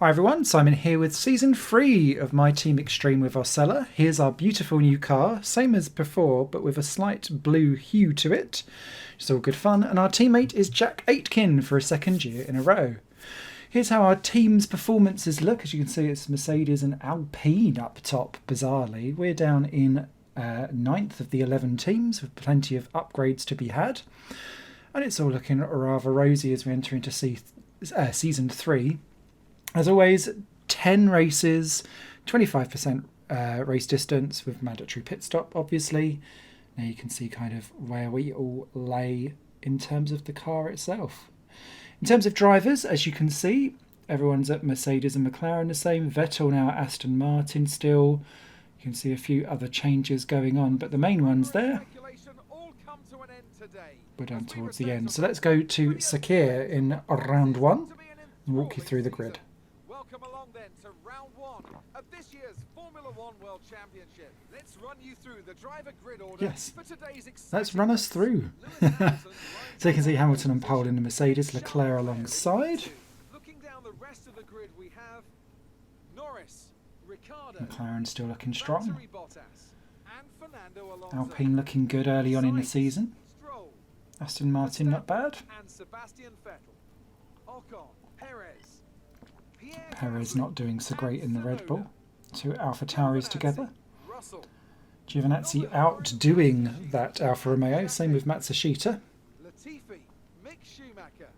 Hi everyone, Simon here with Season 3 of My Team Extreme with Osella. Here's our beautiful new car, same as before but with a slight blue hue to it. It's all good fun, and our teammate is Jack Aitken for a second year in a row. Here's how our team's performances look. As you can see, it's Mercedes and Alpine up top, bizarrely. We're down in 9th of the 11 teams with plenty of upgrades to be had. And it's all looking rather rosy as we enter into Season 3. As always, 10 races, 25% race distance with mandatory pit stop, obviously. Now you can see kind of where we all lay in terms of the car itself. In terms of drivers, as you can see, everyone's at Mercedes and McLaren the same. Vettel now at Aston Martin still. You can see a few other changes going on, but the main ones there. We're down towards the end. So let's go to Sakir in round 1 and walk you through the grid. Welcome along then to round 1 of this year's Formula One World Championship. Let's run you through the driver grid order. Yes, for today's let's run us through. So you can see Hamilton on pole in the Mercedes, Leclerc alongside. Looking down the rest of the grid, we have Norris, Ricciardo, McLaren still looking strong. Valtteri Bottas, and Fernando Alonso. Alpine looking good early on in the season. Stroll, Aston Martin not bad. and Sebastian Vettel. Ocon, Perez, Perez not doing so great in the Red Bull. Two AlphaTauris together. Russell, Giovinazzi outdoing that Alfa Romeo. Same with Matsushita. Latifi, Mick Schumacher,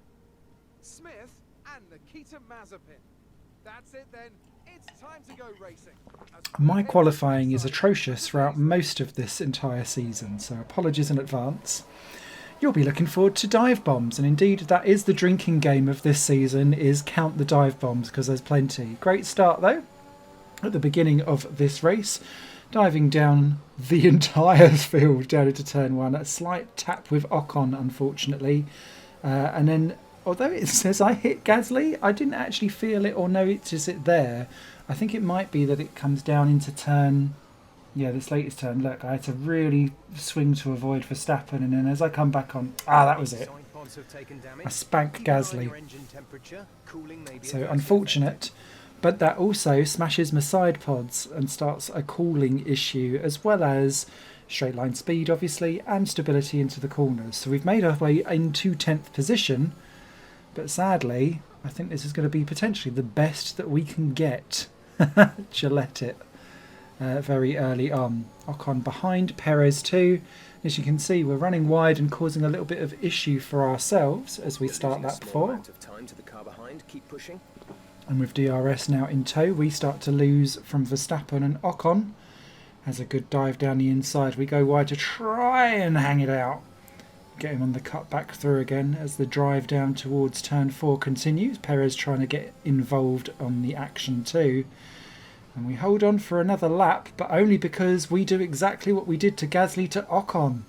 Smith, and Nikita Mazepin. That's it then. It's time to go racing. My qualifying is atrocious throughout most of this entire season, so apologies in advance. You'll be looking forward to dive bombs, and indeed that is the drinking game of this season, is count the dive bombs, because there's plenty. Great start though at the beginning of this race, diving down the entire field down into turn 1. A slight tap with Ocon, unfortunately, and then although it says I hit Gasly, I didn't actually feel it or notice it there. I think it might be that it comes down into turn, this latest turn. Look, I had to really swing to avoid Verstappen, and then as I come back on, that was it. I spanked Gasly. So unfortunate, but that also smashes my side pods and starts a cooling issue, as well as straight line speed, obviously, and stability into the corners. So we've made our way into 10th position, but sadly, I think this is going to be potentially the best that we can get. Gillette it. Very early on. Ocon behind, Perez too. As you can see, we're running wide and causing a little bit of issue for ourselves as we start lap 4. And with DRS now in tow, we start to lose from Verstappen, and Ocon has a good dive down the inside. We go wide to try and hang it out. Get him on the cut back through again as the drive down towards turn 4 continues. Perez trying to get involved on the action too. And we hold on for another lap, but only because we do exactly what we did to Gasly to Ocon.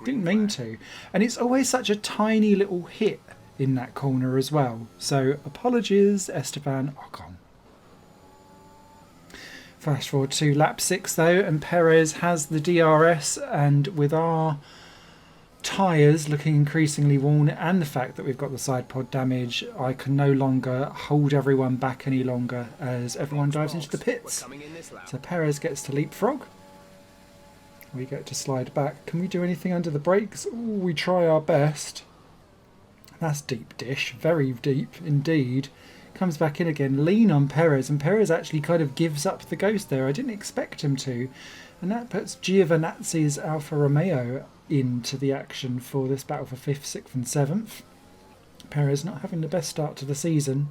Didn't mean to. And it's always such a tiny little hit in that corner as well. So apologies, Esteban Ocon. Flash forward to lap 6 though, and Perez has the DRS, and with our tyres looking increasingly worn and the fact that we've got the side pod damage, I can no longer hold everyone back any longer as everyone dives into the pits. So Perez gets to leapfrog. We get to slide back. Can we do anything under the brakes? Ooh, we try our best. That's deep dish, very deep indeed. Comes back in again, lean on Perez, and Perez actually kind of gives up the ghost there. I didn't expect him to, and that puts Giovinazzi's Alfa Romeo into the action for this battle for 5th, 6th and 7th. Perez not having the best start to the season.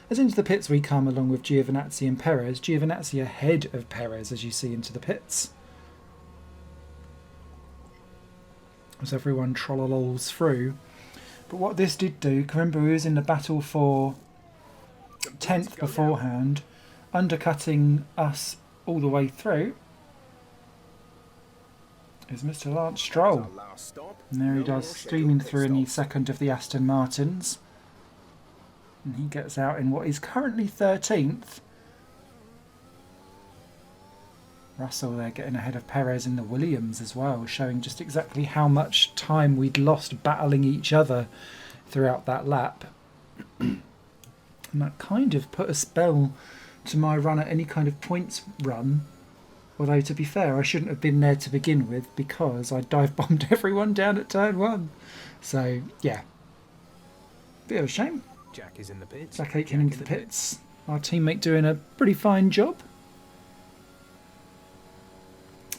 As into the pits we come along with Giovinazzi and Perez. Giovinazzi ahead of Perez as you see into the pits. As everyone trollolls through. But what this did do, remember we was in the battle for 10th beforehand, undercutting us all the way through, is Mr. Lance Stroll. And there he does, streaming through in the second of the Aston Martins. And he gets out in what is currently 13th. Russell there getting ahead of Perez in the Williams as well, showing just exactly how much time we'd lost battling each other throughout that lap. And that kind of put a spell to my run at any kind of points run. Although, to be fair, I shouldn't have been there to begin with because I dive bombed everyone down at turn 1. So, yeah. Bit of a shame. Jack is in the pits. Jack Aitken into the pits. Our teammate doing a pretty fine job.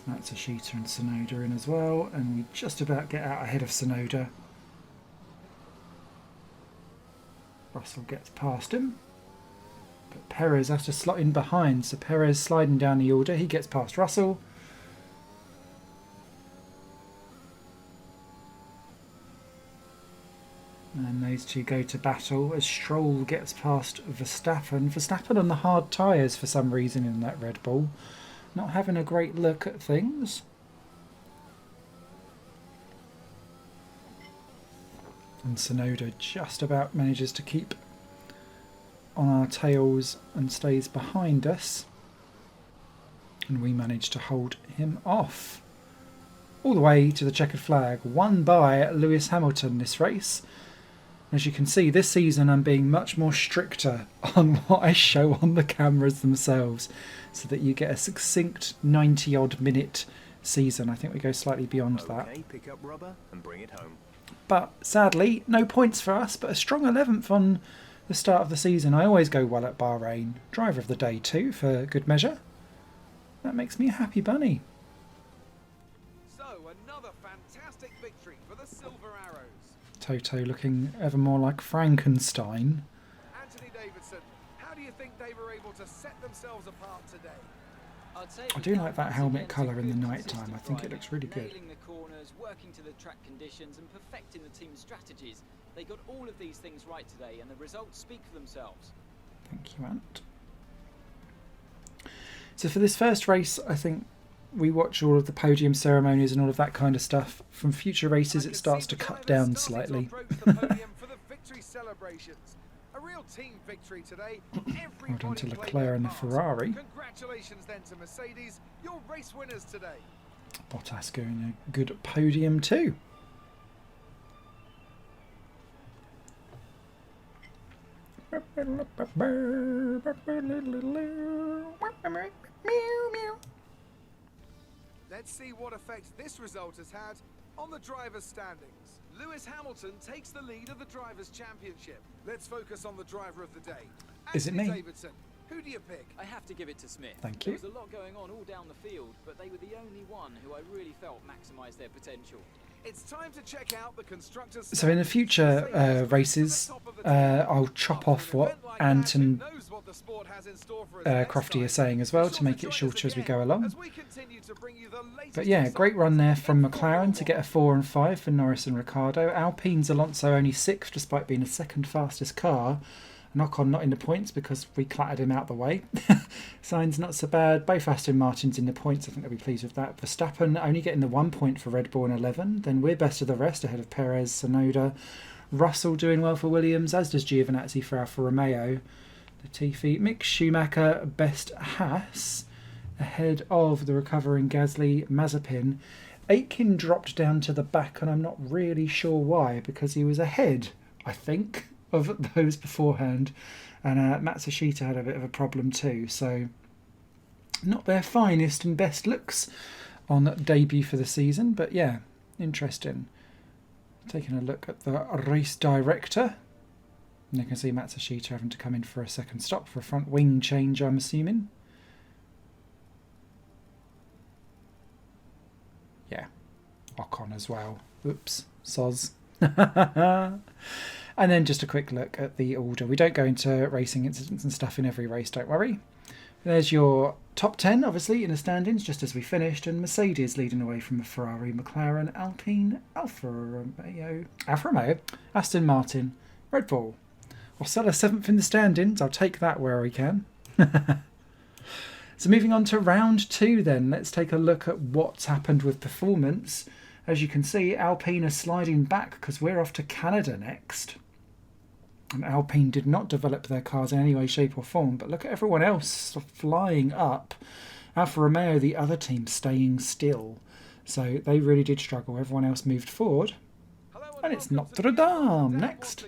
That's a Sheeta and Sonoda in as well. And we just about get out ahead of Sonoda. Russell gets past him. But Perez has to slot in behind. So Perez sliding down the order. He gets past Russell. And those two go to battle as Stroll gets past Verstappen. Verstappen on the hard tyres for some reason in that Red Bull. Not having a great look at things. And Sonoda just about manages to keep on our tails and stays behind us. And we manage to hold him off. All the way to the checkered flag. Won by Lewis Hamilton this race. As you can see, this season I'm being much more stricter on what I show on the cameras themselves so that you get a succinct 90-odd minute season. I think we go slightly beyond that. Pick up rubber and bring it home. But sadly, no points for us, but a strong 11th on the start of the season. I always go well at Bahrain. Driver of the day too, for good measure. That makes me a happy bunny. So, another fantastic victory for the Silver Arrows. Toto looking ever more like Frankenstein. Anthony Davidson, how do you think they were able to set themselves apart today? I do like that helmet colour in the night time. I think it looks really good. Nailing the corners, working to the track conditions and perfecting the team's strategies. They got all of these things right today and the results speak for themselves. Thank you, Ant. So for this first race, I think we watch all of the podium ceremonies and all of that kind of stuff. From future races, it starts to cut down slightly. For the victory celebrations. A real team victory today. Well done to Leclerc and the Ferrari. Congratulations then to Mercedes, your race winners today. Bottas going a good podium too. Let's see what effect this result has had on the drivers' standings. Lewis Hamilton takes the lead of the Drivers' Championship. Let's focus on the driver of the day. Is it me? Davidson, who do you pick? I have to give it to Smith. Thank you. There was a lot going on all down the field, but they were the only one who I really felt maximised their potential. It's time to check out the constructors. So in the future races, I'll chop off what Ant and Crofty are saying as well to make it shorter as we go along. But yeah, great run there from McLaren to get a 4 and 5 for Norris and Ricciardo. Alpine's Alonso only 6th despite being the second fastest car. Ocon not in the points because we clattered him out the way. Sainz not so bad. Both Aston Martins in the points. I think they'll be pleased with that. Verstappen only getting the 1 point for Red Bull in 11. Then we're best of the rest ahead of Perez, Sonoda. Russell doing well for Williams, as does Giovinazzi for Alfa Romeo. Latifi, Mick Schumacher, best Haas ahead of the recovering Gasly, Mazepin. Aitken dropped down to the back and I'm not really sure why because he was ahead, I think, of those beforehand, and Matsushita had a bit of a problem too, so not their finest and best looks on debut for the season, but yeah, interesting. Taking a look at the race director, and you can see Matsushita having to come in for a second stop for a front wing change, I'm assuming. Yeah, Ocon as well. Oops, soz. And then just a quick look at the order. We don't go into racing incidents and stuff in every race, don't worry. There's your top 10, obviously, in the standings, just as we finished. And Mercedes leading away from Ferrari, McLaren, Alpine, Alfa Romeo, Aston Martin, Red Bull. Osella 7th in the standings. I'll take that where I can. So moving on to round 2 then. Let's take a look at what's happened with performance. As you can see, Alpine are sliding back because we're off to Canada next. And Alpine did not develop their cars in any way, shape or form, but look at everyone else flying up. Alfa Romeo, the other team, staying still. So they really did struggle. Everyone else moved forward. And it's Notre Dame next.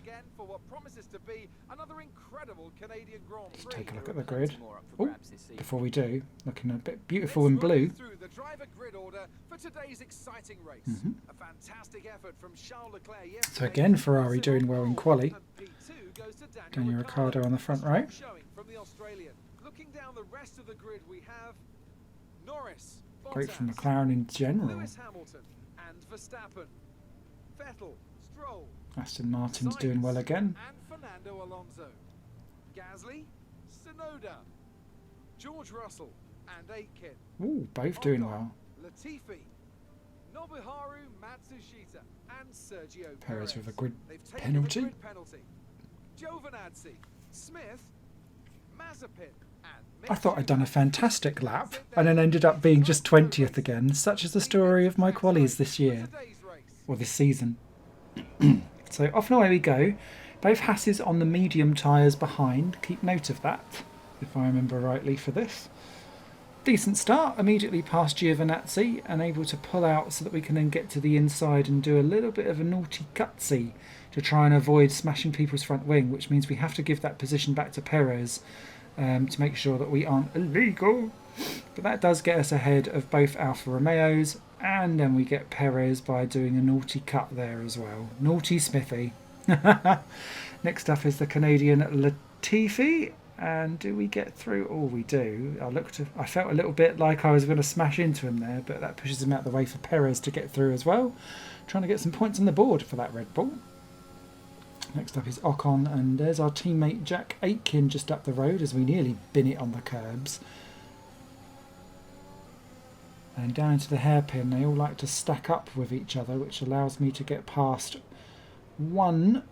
what promises to be another incredible Canadian Grand Prix. Take a look at the grid. More up for Oh, grabs this season. before we do, looking a bit beautiful Let's in run blue. you through the driver grid order for today's exciting race. A fantastic effort from Charles Leclerc yesterday. So again, Ferrari doing well in quali. And P2 goes to Daniel Ricciardo on the front row. Showing from the Australian. Looking down the rest of the grid, we have Norris, Great from Bottas, McLaren in general. Lewis Hamilton and Verstappen, Vettel, Stroll, Aston Martin's doing well again. and Fernando Alonso, Gasly, Tsunoda, George Russell, and Aitken. Ooh, both doing Ocon, well. Latifi, Nobuharu Matsushita, and Sergio Perez with a Perez. grid They've taken penalty. The grid penalty. Giovinazzi, Smith, Mazepin, and I thought I'd done a fantastic lap and then ended up being just 20th again. Such is the story of my qualies this year, or this season. So off and away we go. Both Hasses on the medium tyres behind. Keep note of that, if I remember rightly for this. Decent start, immediately past Giovinazzi and able to pull out so that we can then get to the inside and do a little bit of a naughty cutsy to try and avoid smashing people's front wing, which means we have to give that position back to Perez to make sure that we aren't illegal. But that does get us ahead of both Alfa Romeos, and then we get Perez by doing a naughty cut there as well. Naughty Smithy. Next up is the Canadian Latifi. And do we get through? Oh, we do. I felt a little bit like I was going to smash into him there, but that pushes him out the way for Perez to get through as well. Trying to get some points on the board for that Red Bull. Next up is Ocon, and there's our teammate Jack Aitken just up the road as we nearly bin it on the curbs. And down into the hairpin, they all like to stack up with each other, which allows me to get past one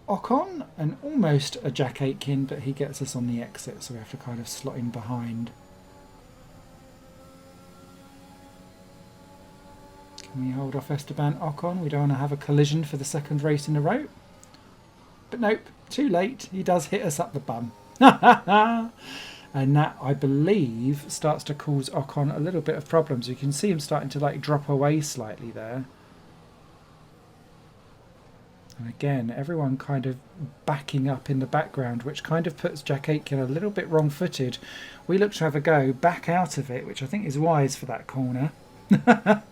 Ocon and almost a Jack Aitken, but he gets us on the exit, so we have to kind of slot in behind. Can we hold off Esteban Ocon? We don't want to have a collision for the second race in a row. But nope, too late. He does hit us up the bum. And that, I believe, starts to cause Ocon a little bit of problems. You can see him starting to like drop away slightly there. And again, everyone kind of backing up in the background, which kind of puts Jack Aitken a little bit wrong-footed. We look to have a go back out of it, which I think is wise for that corner. Again,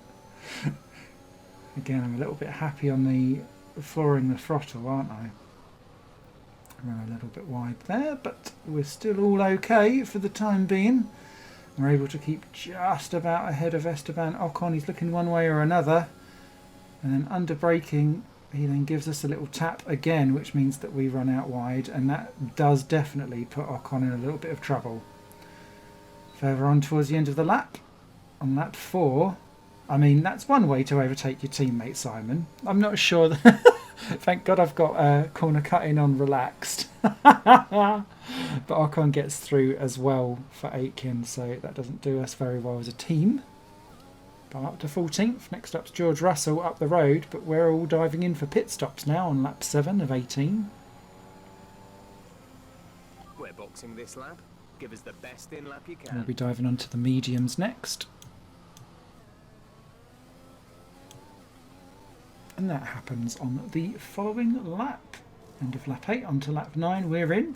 I'm a little bit happy on the flooring the throttle, aren't I? We're a little bit wide there, but we're still all okay for the time being. We're able to keep just about ahead of Esteban Ocon. He's looking one way or another. And then under braking, he then gives us a little tap again, which means that we run out wide, and that does definitely put Ocon in a little bit of trouble. Further on towards the end of the lap, on lap 4, I mean, that's one way to overtake your teammate, Simon. I'm not sure that... Thank God I've got corner cutting on relaxed. But Ocon gets through as well for Aitken, so that doesn't do us very well as a team. But up to 14th. Next up's George Russell up the road, but we're all diving in for pit stops now on lap 7 of 18. We're boxing this lap. Give us the best in lap you can. We'll be diving onto the mediums next. And that happens on the following lap. End of lap 8, onto lap 9 we're in.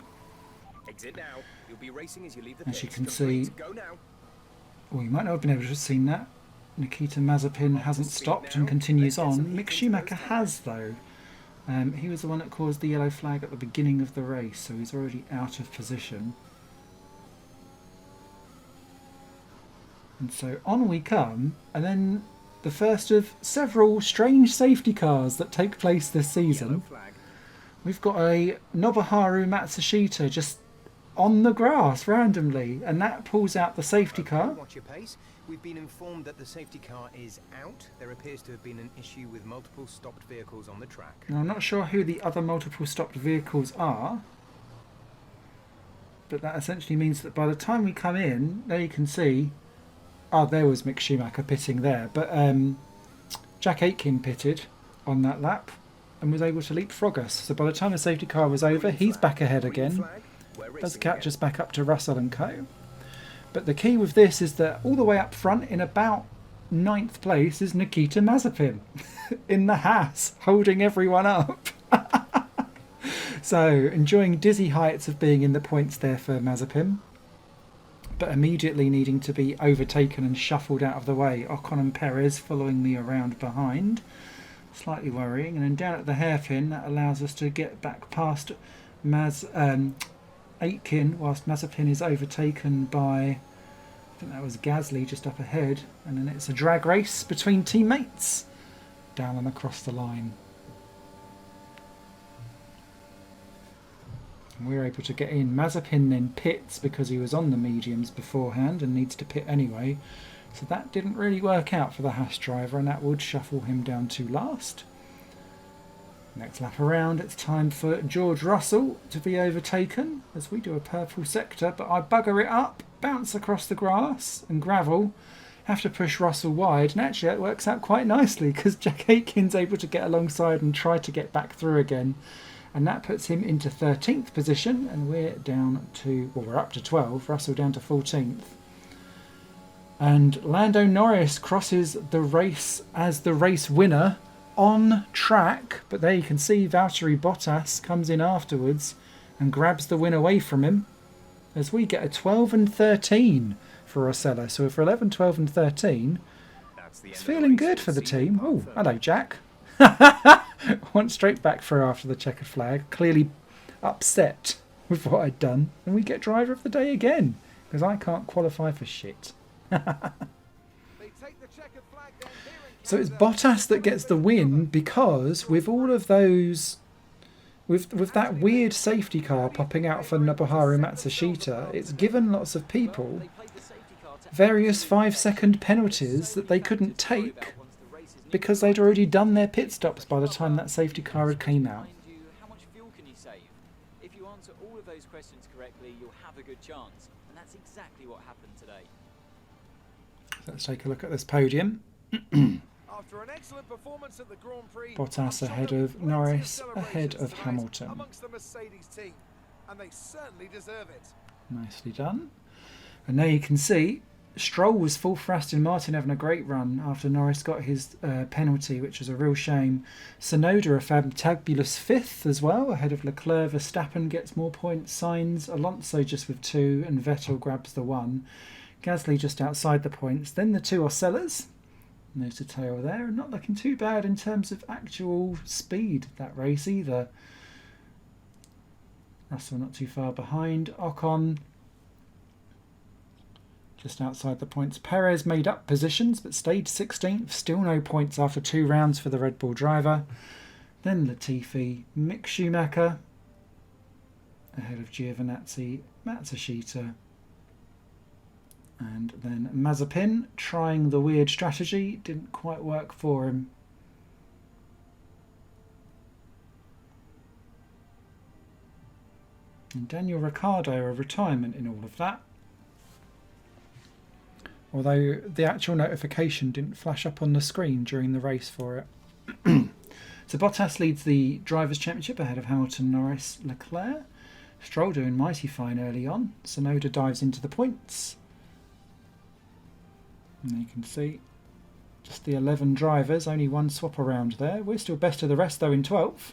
Exit now. You'll be racing as you leave the As you pits. can Complete. see- Go now. Well, you might not have been able to have seen that. Nikita Mazepin hasn't stopped and continues on. Mick Schumacher has, though. He was the one that caused the yellow flag at the beginning of the race, so he's already out of position. And so on we come, and then the first of several strange safety cars that take place this Yellow season. flag. We've got a Nobuharu Matsushita just on the grass randomly, and that pulls out the safety car. Watch your pace. We've been informed that the safety car is out. There appears to have been an issue with multiple stopped vehicles on the track. Now, I'm not sure who the other multiple stopped vehicles are, but that essentially means that by the time we come in, there you can see, there was Mick Schumacher pitting there, but Jack Aitken pitted on that lap and was able to leapfrog us. So by the time the safety car was over, he's back ahead Green again. flag. We're Does racing catch again. us back up to Russell and co. But the key with this is that all the way up front, in about 9th place, is Nikita Mazepin in the Haas, holding everyone up. So, enjoying dizzy heights of being in the points there for Mazepin, but immediately needing to be overtaken and shuffled out of the way. Ocon and Perez following me around behind. Slightly worrying. And then down at the hairpin, that allows us to get back past Aitken, whilst Mazepin is overtaken by, I think that was Gasly just up ahead. And then it's a drag race between teammates down and across the line. And we're able to get in. Mazepin then pits because he was on the mediums beforehand and needs to pit anyway. So that didn't really work out for the Haas driver, and that would shuffle him down to last. Next lap around, it's time for George Russell to be overtaken as we do a purple sector, but I bugger it up, bounce across the grass and gravel, have to push Russell wide, and actually that works out quite nicely because Jack Aitken's able to get alongside and try to get back through again. And that puts him into 13th position, and we're down to, well, we're up to 12, Russell down to 14th. And Lando Norris crosses the race as the race winner on track, but there you can see Valtteri Bottas comes in afterwards and grabs the win away from him as we get a 12 and 13 for Osella. So for 11, 12 and 13, it's feeling good for the team. Oh, hello Jack. Went straight back through after the checkered flag, clearly upset with what I'd done, and we get driver of the day again because I can't qualify for shit. So it's Bottas that gets the win because with all of those, with that weird safety car popping out for Nobuharu Matsushita, it's given lots of people various 5-second penalties that they couldn't take because they'd already done their pit stops by the time that safety car had came out. How much fuel can you save? If you answer all of those questions correctly, you'll have a good chance. And that's exactly what happened today. Let's take a look at this podium. After an excellent performance at the Grand Prix, Bottas ahead of Norris, ahead of Hamilton. Amongst the Mercedes team, and they certainly deserve it. Nicely done. And there you can see Stroll was full for Aston Martin, having a great run after Norris got his penalty, which was a real shame. Tsunoda a fantabulous 5th as well, ahead of Leclerc. Verstappen gets more points. Sainz, Alonso just with 2, and Vettel grabs the 1. Gasly just outside the points. Then the 2 Osellas. Nose to tail there, and not looking too bad in terms of actual speed that race either. Russell not too far behind. Ocon just outside the points. Perez made up positions but stayed 16th. Still no points after 2 rounds for the Red Bull driver. Then Latifi, Mick Schumacher ahead of Giovinazzi, Matsushita. And then Mazepin trying the weird strategy. Didn't quite work for him. And Daniel Ricciardo, a retirement in all of that. Although the actual notification didn't flash up on the screen during the race for it. So Bottas leads the Drivers' Championship ahead of Hamilton, Norris, Leclerc. Stroll doing mighty fine early on. Tsunoda dives into the points. And you can see just the 11 drivers, only 1 swap around there. We're still best of the rest though in 12th.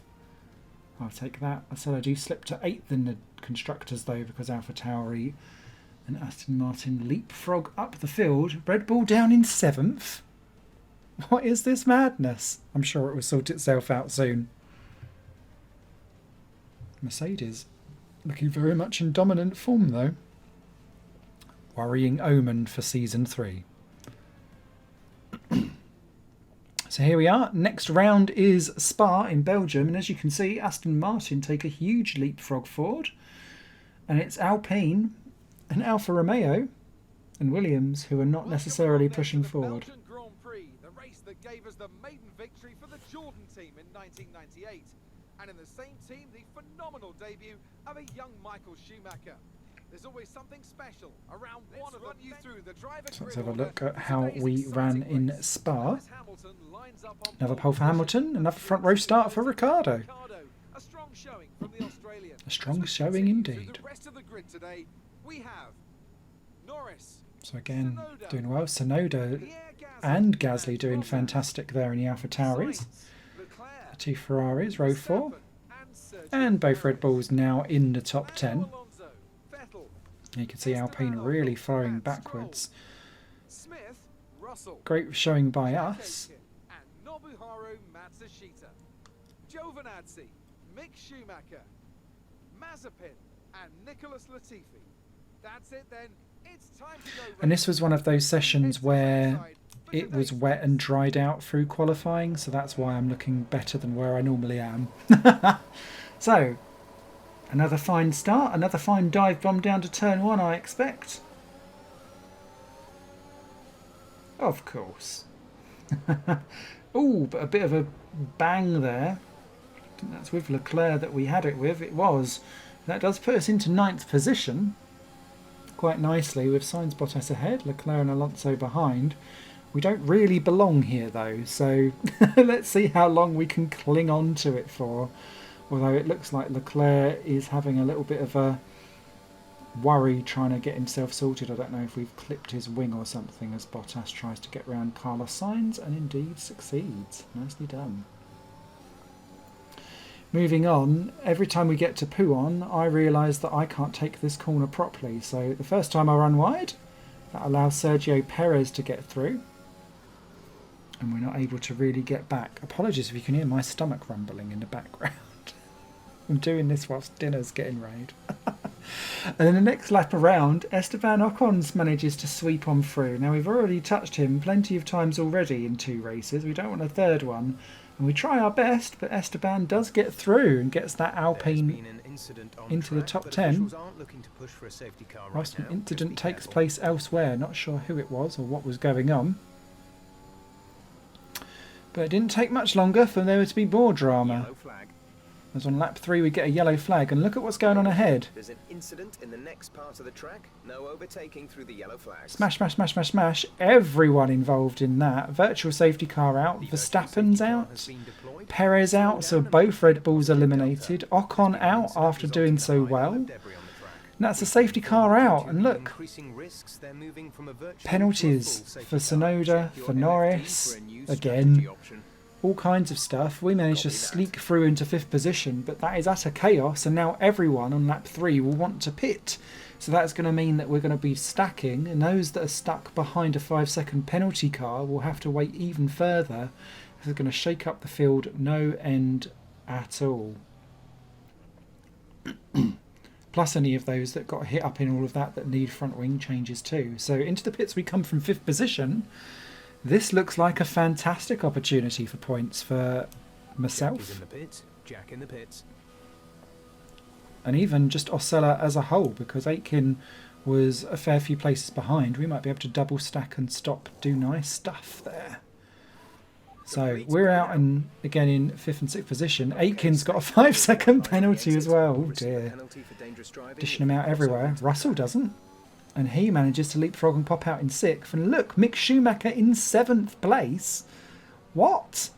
I'll take that. Osella do slip to 8th in the constructors though, because AlphaTauri and Aston Martin leapfrog up the field. Red Bull down in 7th. What is this madness? I'm sure it will sort itself out soon. Mercedes looking very much in dominant form though. Worrying omen for season 3. So here we are. Next round is Spa in Belgium, and as you can see, Aston Martin take a huge leapfrog forward, and it's Alpine and Alfa Romeo and Williams who are not necessarily pushing forward. Belgian Grand Prix, the race that gave us the maiden victory for the Jordan team in 1998, and in the same team, the phenomenal debut of a young Michael Schumacher. There's always something special around one of them. You through the driver. So let's have a look at how we ran in Spa. Another pole for Hamilton, another front row start for Ricciardo. A strong showing from the Australian. A strong showing indeed. The rest of the grid today, we have Norris. So again, doing well. Tsunoda and Gasly doing fantastic there in the AlphaTauris. The 2 Ferraris, row 4. Sergio And both Red Perez. Bulls now in the top 10. Alonso, Vettel, You can see Alpine Esteban really Ocon, firing and backwards. Stroll. Smith, Russell, Great showing by Jack us. Aitken, and Nobuharu Matsushita. Giovinazzi, Mick Schumacher, Mazepin, and Nicholas Latifi. That's it then. It's time to go. And this was one of those sessions where it was wet and dried out through qualifying, so that's why I'm looking better than where I normally am. So, another fine start, another fine dive bomb down to turn 1, I expect. Of course. Oh, but a bit of a bang there. I think that's with Leclerc that we had it with. It was. That does put us into 9th position quite nicely with Sainz Bottas ahead, Leclerc and Alonso behind. We don't really belong here though, so let's see how long we can cling on to it for. Although it looks like Leclerc is having a little bit of a worry trying to get himself sorted. I don't know if we've clipped his wing or something as Bottas tries to get around Carlos Sainz and indeed succeeds. Nicely done. Moving on, every time we get to Puon, I realise that I can't take this corner properly. So the first time I run wide, that allows Sergio Perez to get through. And we're not able to really get back. Apologies if you can hear my stomach rumbling in the background. I'm doing this whilst dinner's getting ready. And then the next lap around, Esteban Ocon manages to sweep on through. Now we've already touched him plenty of times already in 2 races. We don't want a third one. And we try our best, but Esteban does get through and gets that Alpine into the top 10. Whilst an incident takes place elsewhere, not sure who it was or what was going on. But it didn't take much longer for there to be more drama. As on lap 3 we get a yellow flag, and look at what's going on ahead. There's an incident in the next part of the track. No overtaking through the yellow flags. Smash, smash, smash, smash, smash. Everyone involved in that. Virtual safety car out. Verstappen's out. Perez out, so both Red Bulls eliminated. Ocon out after doing so well. And that's a safety car out. And look, penalties for Tsunoda, for Norris, again. All kinds of stuff. We managed to sneak through into 5th position, but that is utter chaos, and now everyone on lap 3 will want to pit. So that's going to mean that we're going to be stacking, and those that are stuck behind a 5-second penalty car will have to wait even further. This is going to shake up the field no end at all. Plus any of those that got hit up in all of that need front wing changes too. So into the pits we come from 5th position. This looks like a fantastic opportunity for points for myself. Jack in the pits. And even just Osella as a whole, because Aitken was a fair few places behind. We might be able to double stack and stop, do nice stuff there. So we're out and again in 5th and 6th position. Aitken's got a 5-second penalty as well. Oh dear. Dishing him out everywhere. Russell doesn't. And he manages to leapfrog and pop out in 6th. And look, Mick Schumacher in 7th place. What?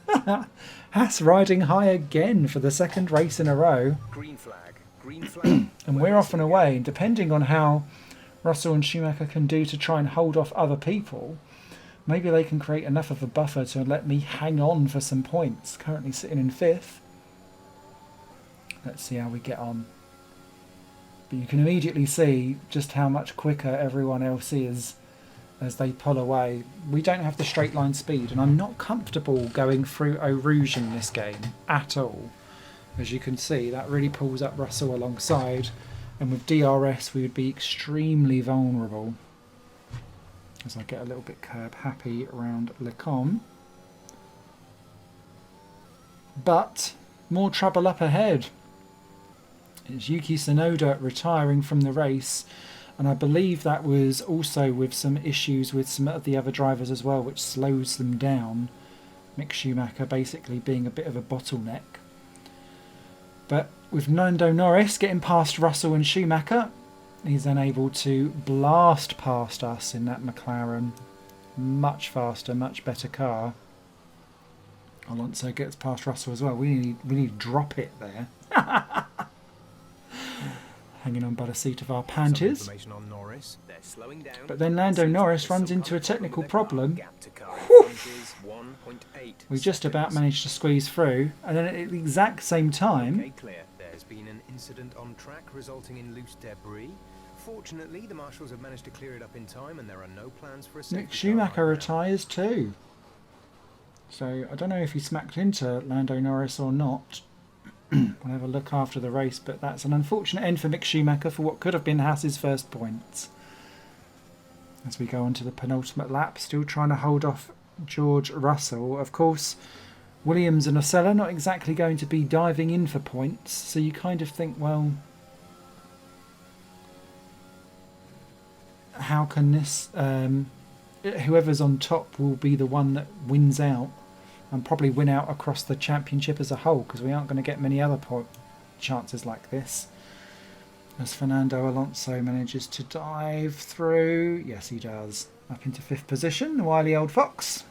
Haas riding high again for the 2nd race in a row. Green flag. Green flag. And we're off and away. And depending on how Russell and Schumacher can do to try and hold off other people, maybe they can create enough of a buffer to let me hang on for some points. Currently sitting in 5th. Let's see how we get on. But you can immediately see just how much quicker everyone else is as they pull away. We don't have the straight line speed, and I'm not comfortable going through Eau Rouge in this game at all. As you can see, that really pulls up Russell alongside, and with DRS we would be extremely vulnerable. As I get a little bit curb happy around Lecombe. But more trouble up ahead. It's Yuki Tsunoda retiring from the race, and I believe that was also with some issues with some of the other drivers as well, which slows them down. Mick Schumacher basically being a bit of a bottleneck. But with Lando Norris getting past Russell and Schumacher, he's then able to blast past us in that McLaren. Much faster, much better car. Alonso gets past Russell as well. We need to drop it there. hanging on by the seat of our Some Panthers. information on Norris. They're slowing down. But then Lando Seems Norris there's runs some into a kind of problem technical with their car. problem. Gap to car in Whew. front is 1.8 We just about seconds. managed to squeeze through, and then at the exact same time, Okay, clear. There's been an incident on track resulting in loose debris. Fortunately, the marshals have managed to clear it up in time, and there are no plans for a safety Mick car Schumacher right now. retires too. So I don't know if he smacked into Lando Norris or not. We'll have a look after the race, but that's an unfortunate end for Mick Schumacher for what could have been Haas's first points. As we go on to the penultimate lap, still trying to hold off George Russell. Of course, Williams and Osella not exactly going to be diving in for points, so you kind of think, well, how can this... whoever's on top will be the one that wins out, and probably win out across the championship as a whole, because we aren't going to get many other chances like this. As Fernando Alonso manages to dive through, yes he does, up into 5th position, the wily old fox.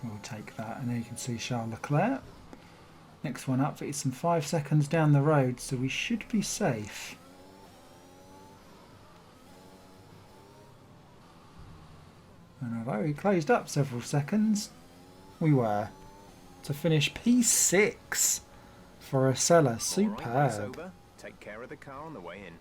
We'll take that, and there you can see Charles Leclerc. Next one up is some 5 seconds down the road, so we should be safe. And although he closed up several seconds, we were. To finish P6 for Osella. All right, race Superb. over. Take care of the car on the way in.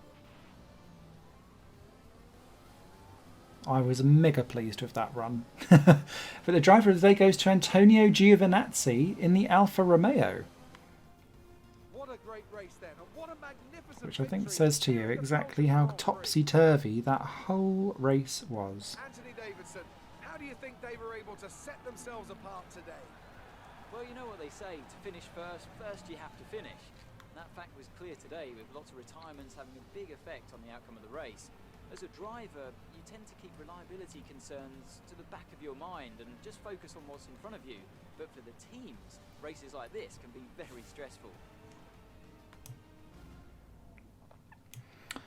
I was mega pleased with that run. But the driver of the day goes to Antonio Giovinazzi in the Alfa Romeo, What a great race then, and what a magnificent which I think victory. says to you exactly how topsy-turvy that whole race was. Anthony Davidson, how do you think they were able to set themselves apart today? Well, you know what they say, to finish first you have to finish. And that fact was clear today, with lots of retirements having a big effect on the outcome of the race. As a driver, you tend to keep reliability concerns to the back of your mind and just focus on what's in front of you. But for the teams, races like this can be very stressful.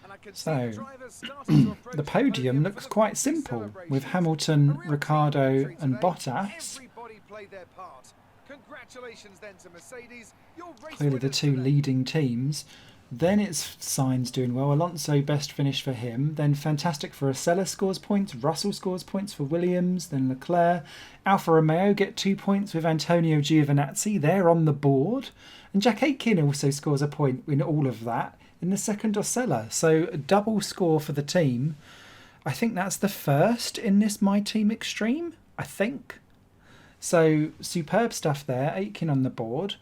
And I can see So, the drivers starting to approach the podium looks for the quite Prix simple, with celebrations. Hamilton, A real team Ricciardo victory and today. Bottas. Everybody played their part. Congratulations then to Mercedes. Your race Clearly the winners two today. leading teams. Then it's Sainz doing well. Alonso best finish for him. Then fantastic for Osella, scores points. Russell scores points for Williams. Then Leclerc. Alfa Romeo get 2 points with Antonio Giovinazzi. They're on the board. And Jack Aitken also scores a point in all of that in the second Osella. So a double score for the team. I think that's the first in this My Team Extreme, I think. So superb stuff there. Aitken on the board.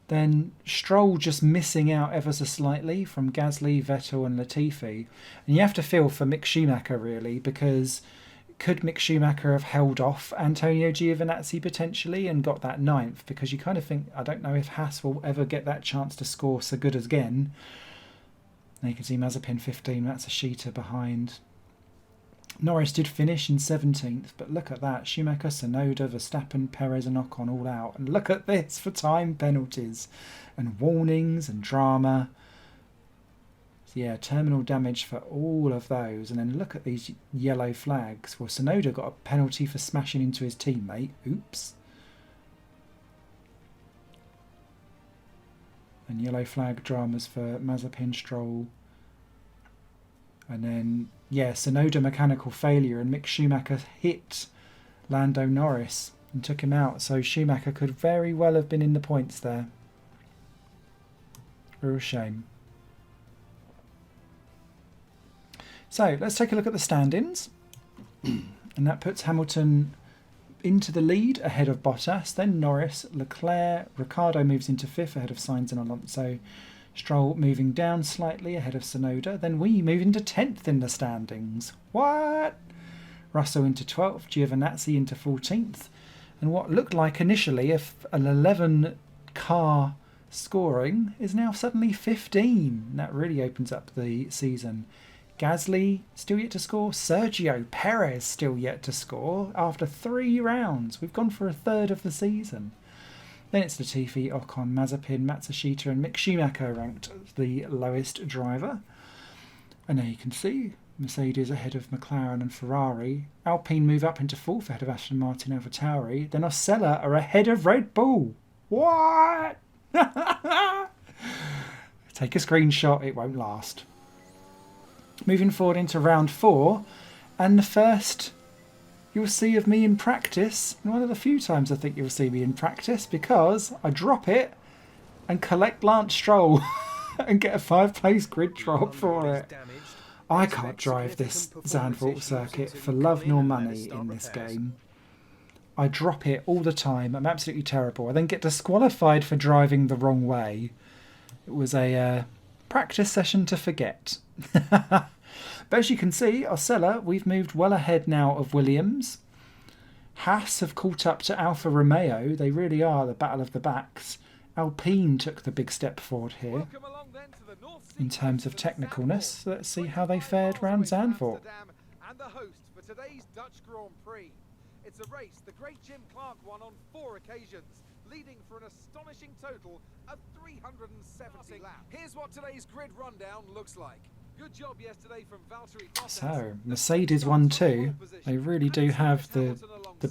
Then Stroll just missing out ever so slightly from Gasly, Vettel and Latifi. And you have to feel for Mick Schumacher really, because could Mick Schumacher have held off Antonio Giovinazzi potentially and got that 9th? Because you kind of think, I don't know if Haas will ever get that chance to score so good as again. Now you can see Mazepin 15, that's a sheeter behind. Norris did finish in 17th, but look at that. Schumacher, Tsunoda, Verstappen, Perez and Ocon all out. And look at this for time penalties and warnings and drama. So yeah, terminal damage for all of those. And then look at these yellow flags. Well, Tsunoda got a penalty for smashing into his teammate. Oops. And yellow flag dramas for Mazepin, Stroll. And then, yeah, Tsunoda mechanical failure, and Mick Schumacher hit Lando Norris and took him out. So Schumacher could very well have been in the points there. Real shame. So let's take a look at the stand-ins. And that puts Hamilton into the lead ahead of Bottas, then Norris, Leclerc, Ricciardo moves into 5th ahead of Sainz and Alonso. Stroll moving down slightly ahead of Tsunoda. Then we move into 10th in the standings. What? Russell into 12th, Giovinazzi into 14th. And what looked like initially an 11 car scoring is now suddenly 15. That really opens up the season. Gasly still yet to score. Sergio Perez still yet to score after 3 rounds. We've gone for a third of the season. Then it's Latifi, Ocon, Mazepin, Matsushita and Mick Schumacher ranked as the lowest driver. And there you can see Mercedes ahead of McLaren and Ferrari. Alpine move up into 4th ahead of Aston Martin and AlphaTauri. Then Osella are ahead of Red Bull. What? Take a screenshot, it won't last. Moving forward into round 4, and the first you'll see of me in practice, and one of the few times I think you'll see me in practice, because I drop it and collect Lance Stroll and get a 5-place grid drop for it. I can't drive this Zandvoort circuit for love nor money in this game. I drop it all the time. I'm absolutely terrible. I then get disqualified for driving the wrong way. It was a practice session to forget. But as you can see, Osella, we've moved well ahead now of Williams. Haas have caught up to Alfa Romeo. They really are the battle of the backs. Alpine took the big step forward here in terms of technicalness. Let's see how they fared round Zandvoort. And the host for today's Dutch Grand Prix. It's a race the great Jim Clark won on 4 occasions, leading for an astonishing total of 370 laps. Here's what today's grid rundown looks like. Good job yesterday from Valtteri Bottas. So, Mercedes won too. They really do have the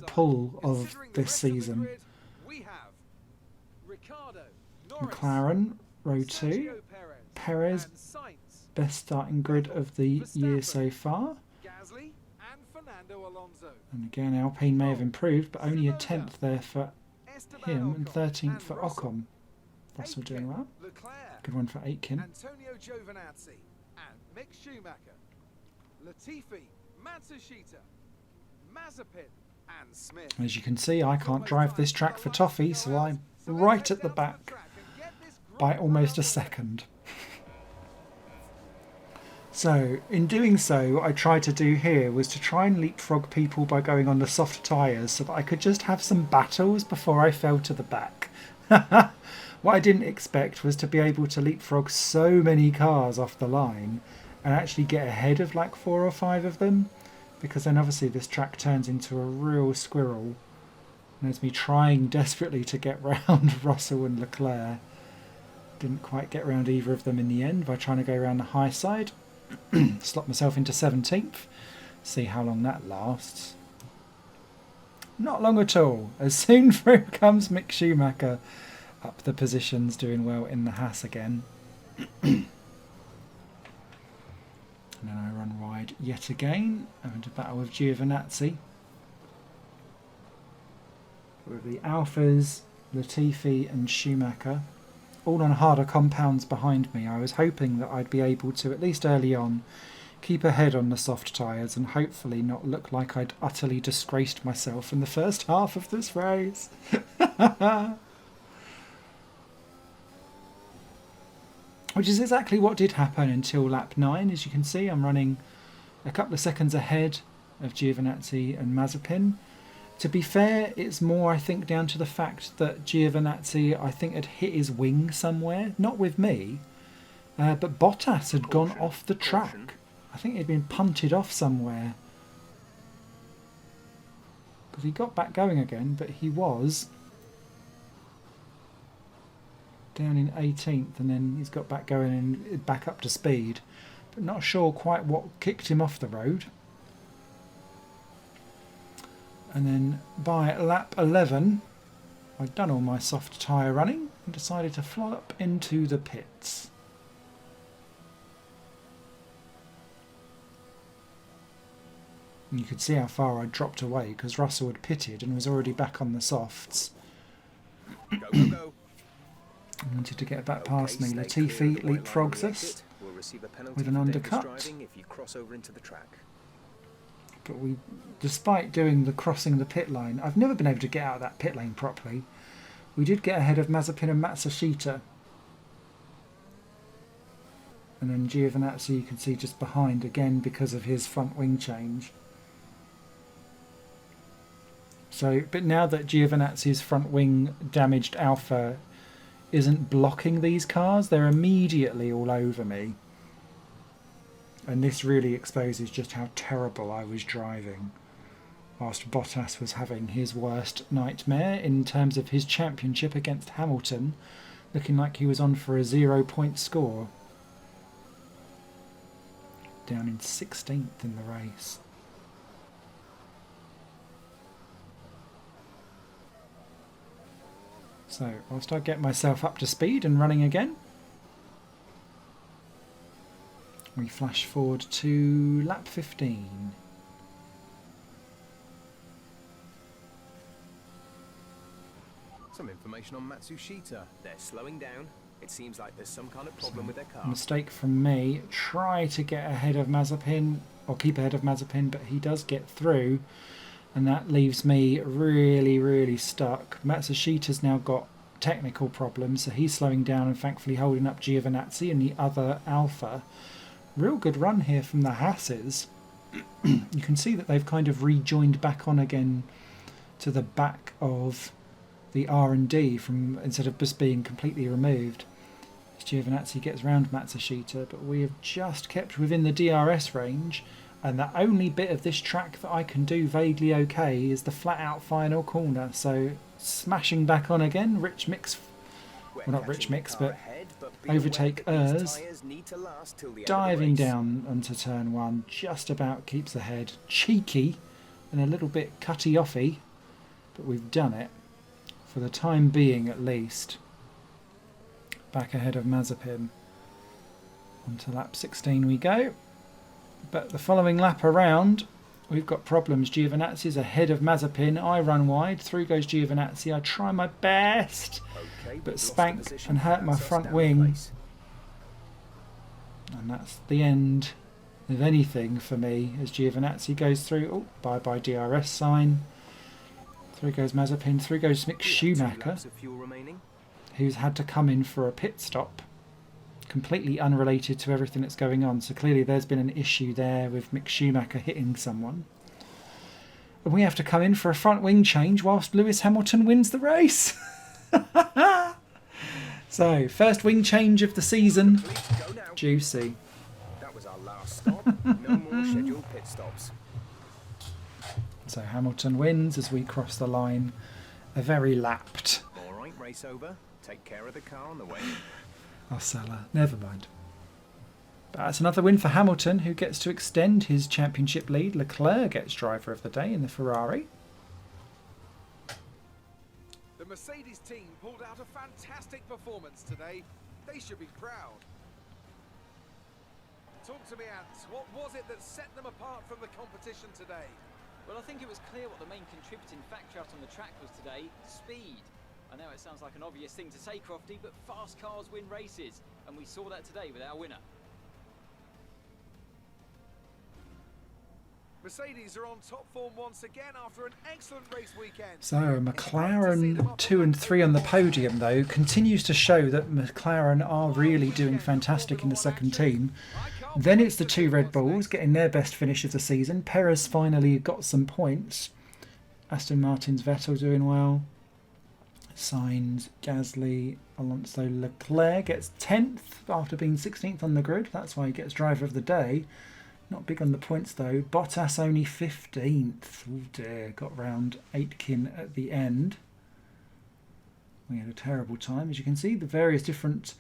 pull of this season. We have Ricardo, McLaren, row 2. Perez, best starting grid of the year so far. Gasly and Fernando Alonso. And again, Alpine may have improved, but only a 10th there for him and 13th for Ocon. Russell doing well. Good one for Aitken. Antonio Giovinazzi and Mick Schumacher. Latifi, Matsushita, Mazepin and Smith. As you can see, I can't drive this track for toffee, so I'm right at the back by almost a second. So, in doing so, I tried to do here was to try and leapfrog people by going on the soft tyres so that I could just have some battles before I fell to the back. What I didn't expect was to be able to leapfrog so many cars off the line and actually get ahead of like 4 or 5 of them, because then obviously this track turns into a real squirrel. And there's me trying desperately to get round Russell and Leclerc. Didn't quite get round either of them in the end by trying to go around the high side. Slot myself into 17th. See how long that lasts. Not long at all. As soon through comes Mick Schumacher up the positions, doing well in the Haas again. And then I run wide yet again, having to battle with Giovinazzi. With the Alphas, Latifi and Schumacher all on harder compounds behind me. I was hoping that I'd be able to, at least early on, keep ahead on the soft tyres and hopefully not look like I'd utterly disgraced myself in the first half of this race. Which is exactly what did happen until lap 9. As you can see, I'm running a couple of seconds ahead of Giovinazzi and Mazepin. To be fair, it's more, I think, down to the fact that Giovinazzi, I think, had hit his wing somewhere. Not with me, but Bottas had gone off the track. I think he'd been punted off somewhere. Because he got back going again, but he was down in 18th, and then he's got back going and back up to speed. But not sure quite what kicked him off the road. And then by lap 11, I'd done all my soft tyre running and decided to flop into the pits. And you could see how far I'd dropped away because Russell had pitted and was already back on the softs. Go, go, go. I wanted to get back past me. Latifi leapfrogs us with an undercut. If you cross over into the track. But we, despite doing the crossing the pit line, I've never been able to get out of that pit lane properly. We did get ahead of Mazepin and Matsushita. And then Giovinazzi you can see just behind again because of his front wing change. So, but now that Giovinazzi's front wing damaged Alpha isn't blocking these cars, they're immediately all over me. And this really exposes just how terrible I was driving, whilst Bottas was having his worst nightmare in terms of his championship against Hamilton, looking like he was on for a 0-point score. Down in 16th in the race. So, whilst I get myself up to speed and running again, We flash forward to lap 15. Some information on Matsushita. They're slowing down. It seems like there's some kind of problem with their car. Mistake from me. Try to get ahead of Mazepin, or keep ahead of Mazepin, but he does get through, and that leaves me really stuck. Matsushita's now got technical problems, so he's slowing down and thankfully holding up Giovinazzi and the other Alpha. Real good run here from the Hasses. You can see that they've kind of rejoined back on again to the back of the R&D from instead of just being completely removed. Giovinazzi gets round Matsushita, but we have just kept within the DRS range, and the only bit of this track that I can do vaguely okay is the flat out final corner. So smashing back on again, Rich Mix, well not Rich Mix, but overtake Urs, diving down onto turn 1, just about keeps ahead. Cheeky and a little bit cutty offy, but we've done it for the time being at least. Back ahead of Mazepin. Onto lap 16 we go. But the following lap around, we've got problems. Giovinazzi's ahead of Mazepin. I run wide. Through goes Giovinazzi. I try my best, but spank and hurt my front wing. And that's the end of anything for me as Giovinazzi goes through. Oh, bye-bye DRS sign. Through goes Mazepin. Through goes Mick Schumacher, who's had to come in for a pit stop, completely unrelated to everything that's going on. So clearly there's been an issue there with Mick Schumacher hitting someone. And we have to come in for a front wing change whilst Lewis Hamilton wins the race. So, first wing change of the season. Juicy. That was our last stop. No more scheduled pit stops. So Hamilton wins as we cross the line. A very lapped. All right, race over. Take care of the car on the way. Osella, never mind. But that's another win for Hamilton, who gets to extend his championship lead. Leclerc gets driver of the day in the Ferrari. The Mercedes team pulled out a fantastic performance today. They should be proud. Talk to me, Ants. What was it that set them apart from the competition today? Well, I think it was clear what the main contributing factor out on the track was today: speed. I know it sounds like an obvious thing to say, Crofty, but fast cars win races, and we saw that today with our winner. Mercedes are on top form once again after an excellent race weekend. So McLaren 2 and 3 on the podium, though, continues to show that McLaren are really doing fantastic in the second team. Then it's the two Red Bulls getting their best finish of the season. Perez finally got some points. Aston Martin's Vettel doing well. Sainz, Gasly, Alonso, Leclerc gets 10th after being 16th on the grid. That's why he gets driver of the day. Not big on the points though. Bottas only 15th. Oh dear, got round Aitken at the end. We had a terrible time. As you can see, the various different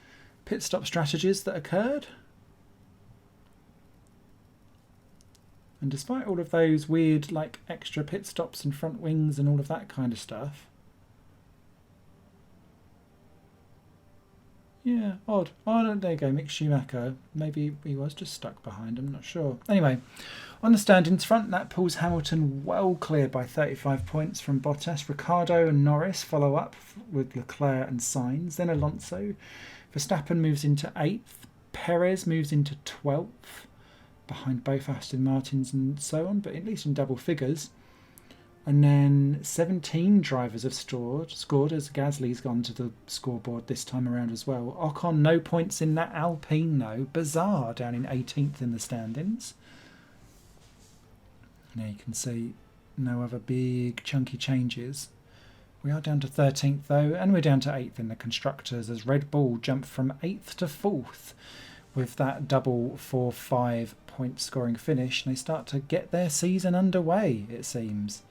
pit stop strategies that occurred. And despite all of those weird like extra pit stops and front wings and all of that kind of stuff. Yeah, odd. Oh, there you go, Mick Schumacher. Maybe he was just stuck behind, I'm not sure. Anyway, on the standings front, that pulls Hamilton well clear by 35 points from Bottas. Ricciardo and Norris follow up with Leclerc and Sainz. Then Alonso. Verstappen moves into 8th. Perez moves into 12th, behind both Aston Martins and so on, but at least in double figures. And then 17 drivers have scored as Gasly's gone to the scoreboard this time around as well. Ocon, no points in that Alpine though. Bizarre, down in 18th in the standings. Now you can see no other big chunky changes. We are down to 13th though, and we're down to 8th in the Constructors as Red Bull jump from 8th to 4th with that double 4-5 point scoring finish. And they start to get their season underway, it seems.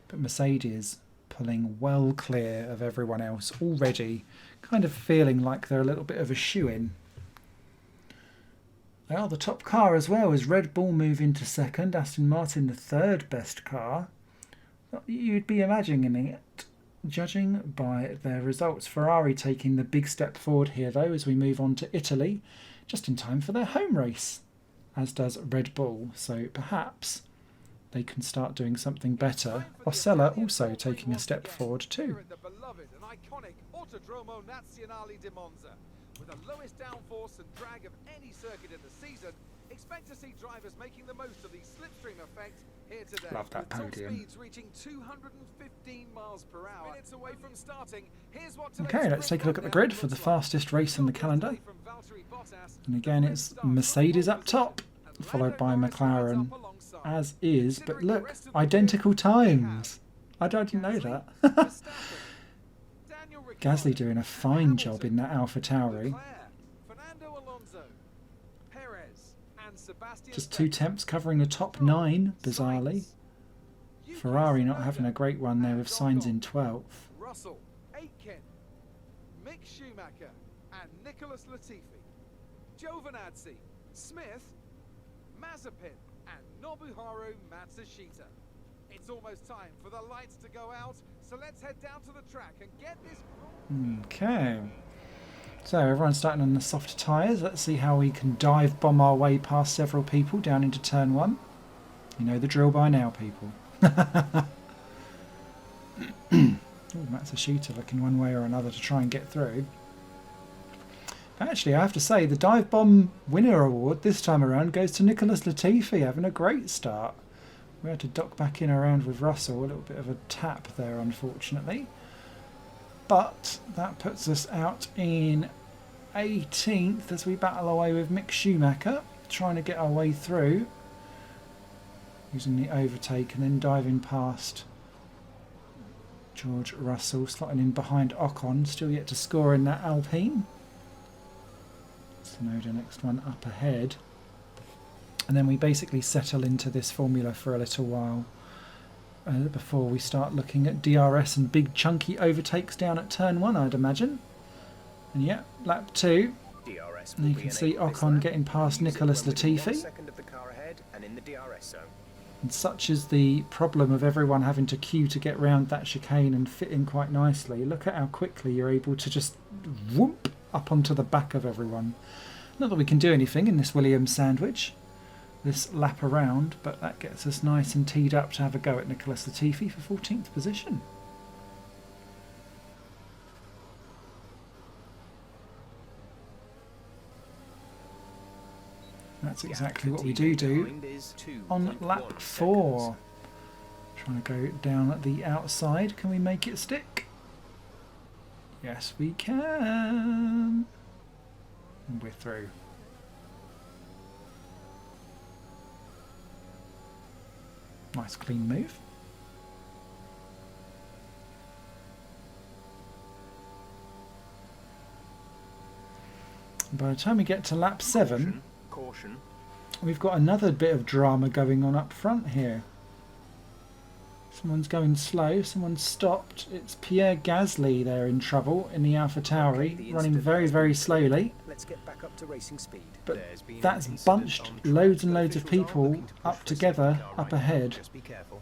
But Mercedes pulling well clear of everyone else already, kind of feeling like they're a little bit of a shoe-in. They are the top car as well, as Red Bull move into second, Aston Martin the third best car. You'd be imagining it, judging by their results. Ferrari taking the big step forward here though as we move on to Italy, just in time for their home race. as does Red Bull. So perhaps they can start doing something better. Osella also taking a step forward too. The beloved and iconic Autodromo Nazionale di Monza. With the lowest downforce and drag of any circuit in the season, expect to see drivers making the most of the slipstream effect here today. Love that With top podium. speeds reaching 215 miles per hour. Minutes away from starting. Here's what Okay, let's take a look at the grid for the fastest race in the calendar. And again, it's Mercedes up top, followed by McLaren, as is, but look, identical times. I didn't know that. Gasly doing a fine job in that AlphaTauri. Just 2 temps covering the top 9, bizarrely. Ferrari not having a great one there with Sainz in 12th. Russell, Aitken, Mick Schumacher, and Nicholas Latifi. Giovinazzi, Smith, Mazepin, and Nobuharu Matsushita. It's almost time for the lights to go out, so let's head down to the track and get this. Okay. So everyone's starting on the soft tyres. Let's see how we can dive bomb our way past several people down into turn 1. You know the drill by now, people. Matsushita looking one way or another to try and get through. Actually, I have to say, the Dive Bomb Winner Award this time around goes to Nicholas Latifi, having a great start. We had to dock back in around with Russell, a little bit of a tap there, unfortunately. But that puts us out in 18th as we battle away with Mick Schumacher, trying to get our way through, using the overtake and then diving past George Russell, slotting in behind Ocon, still yet to score in that Alpine. Tsunoda next one up ahead. And then we basically settle into this formula for a little while before we start looking at DRS and big chunky overtakes down at turn 1, I'd imagine. And yeah, lap 2. DRS And you can see Ocon getting past Nicholas Latifi. And such is the problem of everyone having to queue to get round that chicane and fit in quite nicely. Look at how quickly you're able to just whoop up onto the back of everyone. Not that we can do anything in this Williams sandwich, this lap around, but that gets us nice and teed up to have a go at Nicholas Latifi for 14th position. That's exactly what we do on lap 4. Trying to go down at the outside. Can we make it stick? Yes, we can. And we're through. Nice clean move. By the time we get to lap 7, Caution. we've got another bit of drama going on up front here. Someone's going slow, someone's stopped. It's Pierre Gasly there in trouble in the AlphaTauri, running very, very slowly. Let's get back up to racing speed. But that's bunched loads and loads of people up together, up ahead. Just be careful.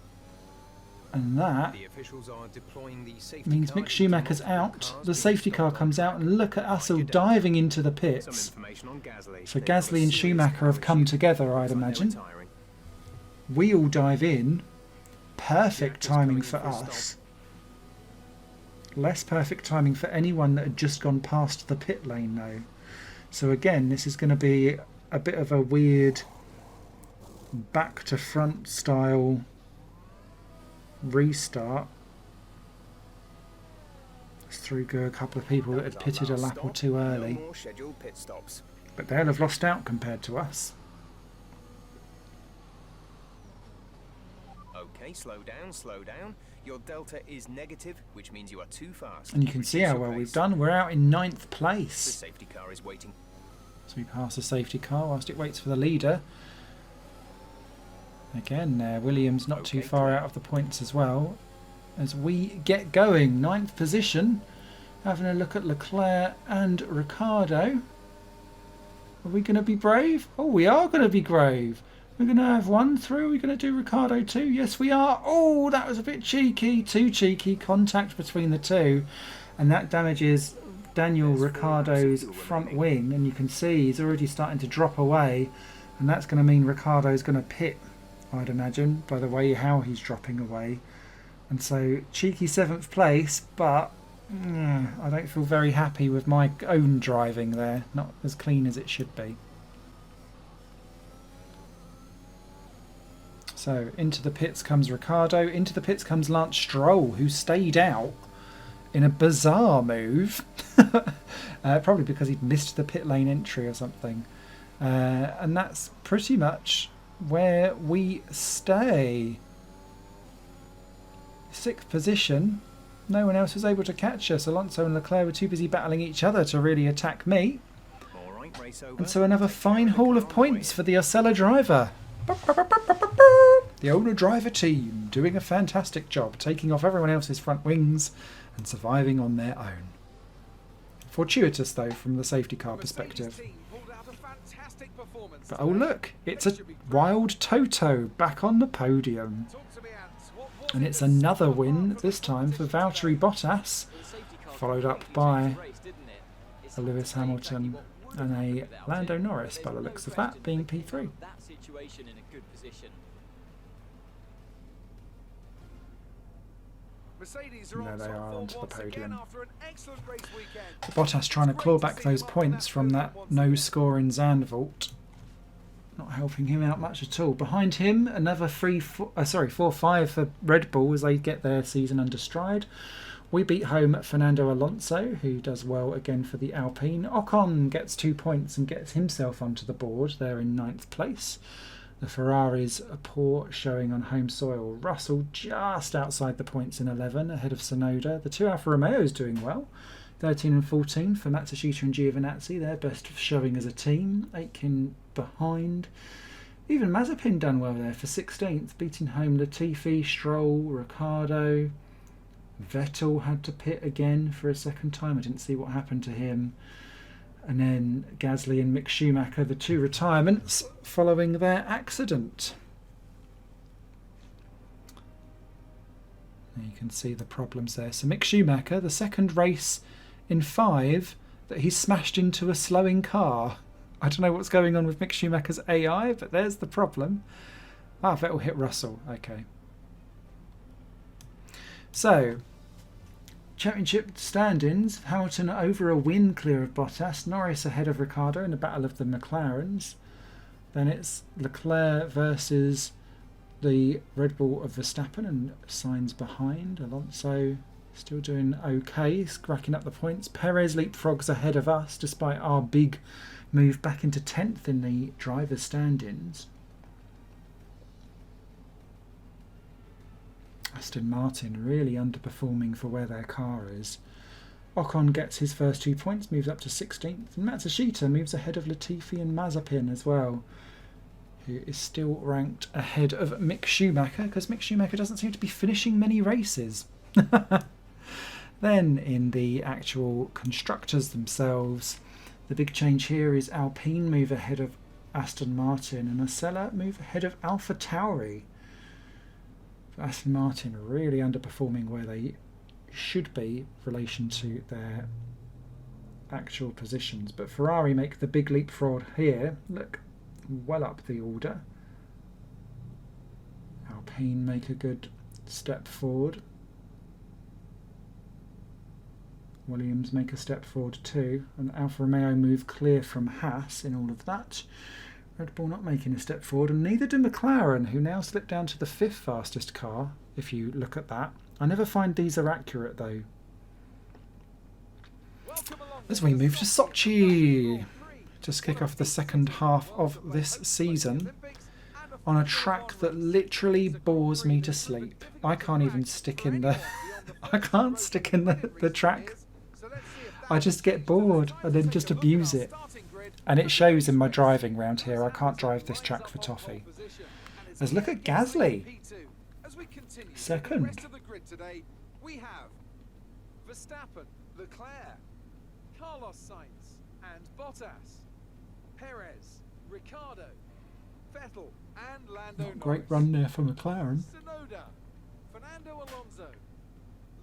And that The officials are deploying the safety means car Mick Schumacher's into multiple out, cars the safety being car stopped comes out, and look at us all diving into the Some pits. information on Gasly. So They've got a Gasly and serious Schumacher have power come issue. together, I'd Looks like they're imagine. retiring. We all dive in. Perfect Jack is timing coming for in for a us. Less perfect timing for anyone that had just gone past the pit lane though. So again, this is going to be a bit of a weird back to front style restart. Let's through go a couple of people that had pitted a lap or two early. No more scheduled pit stops. But they'll have lost out compared to us. Okay, slow down, slow down. Your delta is negative, which means you are too fast. And you can see how well we've done. We're out in 9th The place. safety car is waiting. So we pass the safety car whilst it waits for the leader. Again, Williams not too far out of the points as well. As we get going, 9th position. Having a look at Leclerc and Ricciardo. Are we going to be brave? Oh, we are going to be brave. We're going to have one through. We're going to do Ricciardo too. Yes, we are. Oh, that was a bit cheeky. Too cheeky. Contact between the two. And that damages Daniel Ricciardo's front wing. And you can see he's already starting to drop away And that's going to mean Ricciardo's going to pit, I'd imagine, by the way how he's dropping away. And so, cheeky 7th place, but I don't feel very happy with my own driving there. Not as clean as it should be. So, into the pits comes Ricciardo. Into the pits comes Lance Stroll, who stayed out in a bizarre move. Probably because he'd missed the pit lane entry or something. And that's pretty much where we stay. 6th position. No one else was able to catch us. Alonso and Leclerc were too busy battling each other to really attack me. And so another fine haul of points for the Osella driver. The owner-driver team doing a fantastic job, taking off everyone else's front wings and surviving on their own. Fortuitous, though, from the safety car perspective. But oh look, it's a wild Toto back on the podium. And it's another win, this time for Valtteri Bottas, followed up by a Lewis Hamilton and a Lando Norris, by the looks of that, being P3. There they are onto the podium. Bottas trying to claw back those points from that no score in Zandvoort. Not helping him out much at all. Behind him, another 4-5 for Red Bull as they get their season under stride. We beat home Fernando Alonso, who does well again for the Alpine. Ocon gets 2 points and gets himself onto the board. They're in 9th place. The Ferraris, a poor showing on home soil. Russell just outside the points in 11, ahead of Tsunoda. The 2 Alfa Romeos doing well. 13 and 14 for Matsushita and Giovinazzi. Their best showing as a team. Aitken behind. Even Mazepin done well there for 16th, beating home Latifi, Stroll, Ricciardo. Vettel had to pit again for a second time. I didn't see what happened to him. And then Gasly and Mick Schumacher, the 2 retirements following their accident. There you can see the problems there. So Mick Schumacher, the second race in 5 that he smashed into a slowing car. I don't know what's going on with Mick Schumacher's AI, but there's the problem. Ah, Vettel hit Russell. Okay. So, championship stand-ins. Hamilton over a win clear of Bottas. Norris ahead of Ricciardo in the battle of the McLarens. Then it's Leclerc versus the Red Bull of Verstappen and Sainz behind. Alonso still doing okay, racking up the points. Perez leapfrogs ahead of us despite our big move back into 10th in the driver's stand-ins. Aston Martin really underperforming for where their car is. Ocon gets his first 2 points, moves up to 16th. And Matsushita moves ahead of Latifi and Mazepin as well, who is still ranked ahead of Mick Schumacher, because Mick Schumacher doesn't seem to be finishing many races. Then in the actual constructors themselves, the big change here is Alpine move ahead of Aston Martin and Osella move ahead of AlphaTauri. Aston Martin really underperforming where they should be in relation to their actual positions. But Ferrari make the big leapfrog here. Look, well up the order. Alpine make a good step forward. Williams make a step forward too. And Alfa Romeo move clear from Haas in all of that. Red Bull not making a step forward, and neither do McLaren, who now slip down to the 5th fastest car, if you look at that. I never find these are accurate though. As we move to Sochi, just kick off the second half of this season on a track that literally bores me to sleep. I can't even stick in the I can't stick in the track. I just get bored and then just abuse it. And it shows in my driving round here. I can't drive this track for toffee. Let's look at Gasly. Second. We have Verstappen, Leclerc, Carlos Sainz and Bottas, Perez, Ricciardo, Vettel and Lando Norris. Great run there for McLaren. Tsunoda, Fernando Alonso,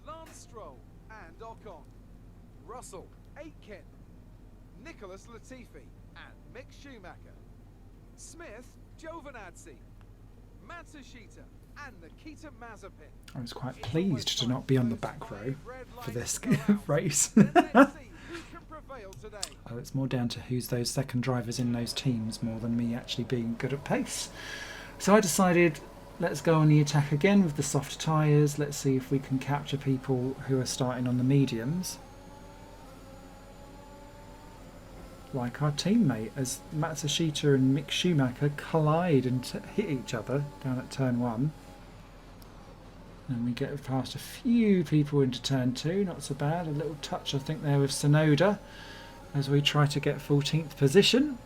Lance Stroll and Ocon, Russell, Aitken, Nicholas Latifi and Mick Schumacher. Smith, Giovinazzi, Matsushita, and Nikita Mazepin. I was quite pleased to not be on the back row for this race. Then let's see who can prevail today. Oh, it's more down to who's those second drivers in those teams more than me actually being good at pace. So I decided, let's go on the attack again with the soft tyres. Let's see if we can capture people who are starting on the mediums. Like our teammate, as Matsushita and Mick Schumacher collide and hit each other down at turn 1. And we get past a few people into turn 2, not so bad. A little touch I think there with Tsunoda as we try to get 14th position.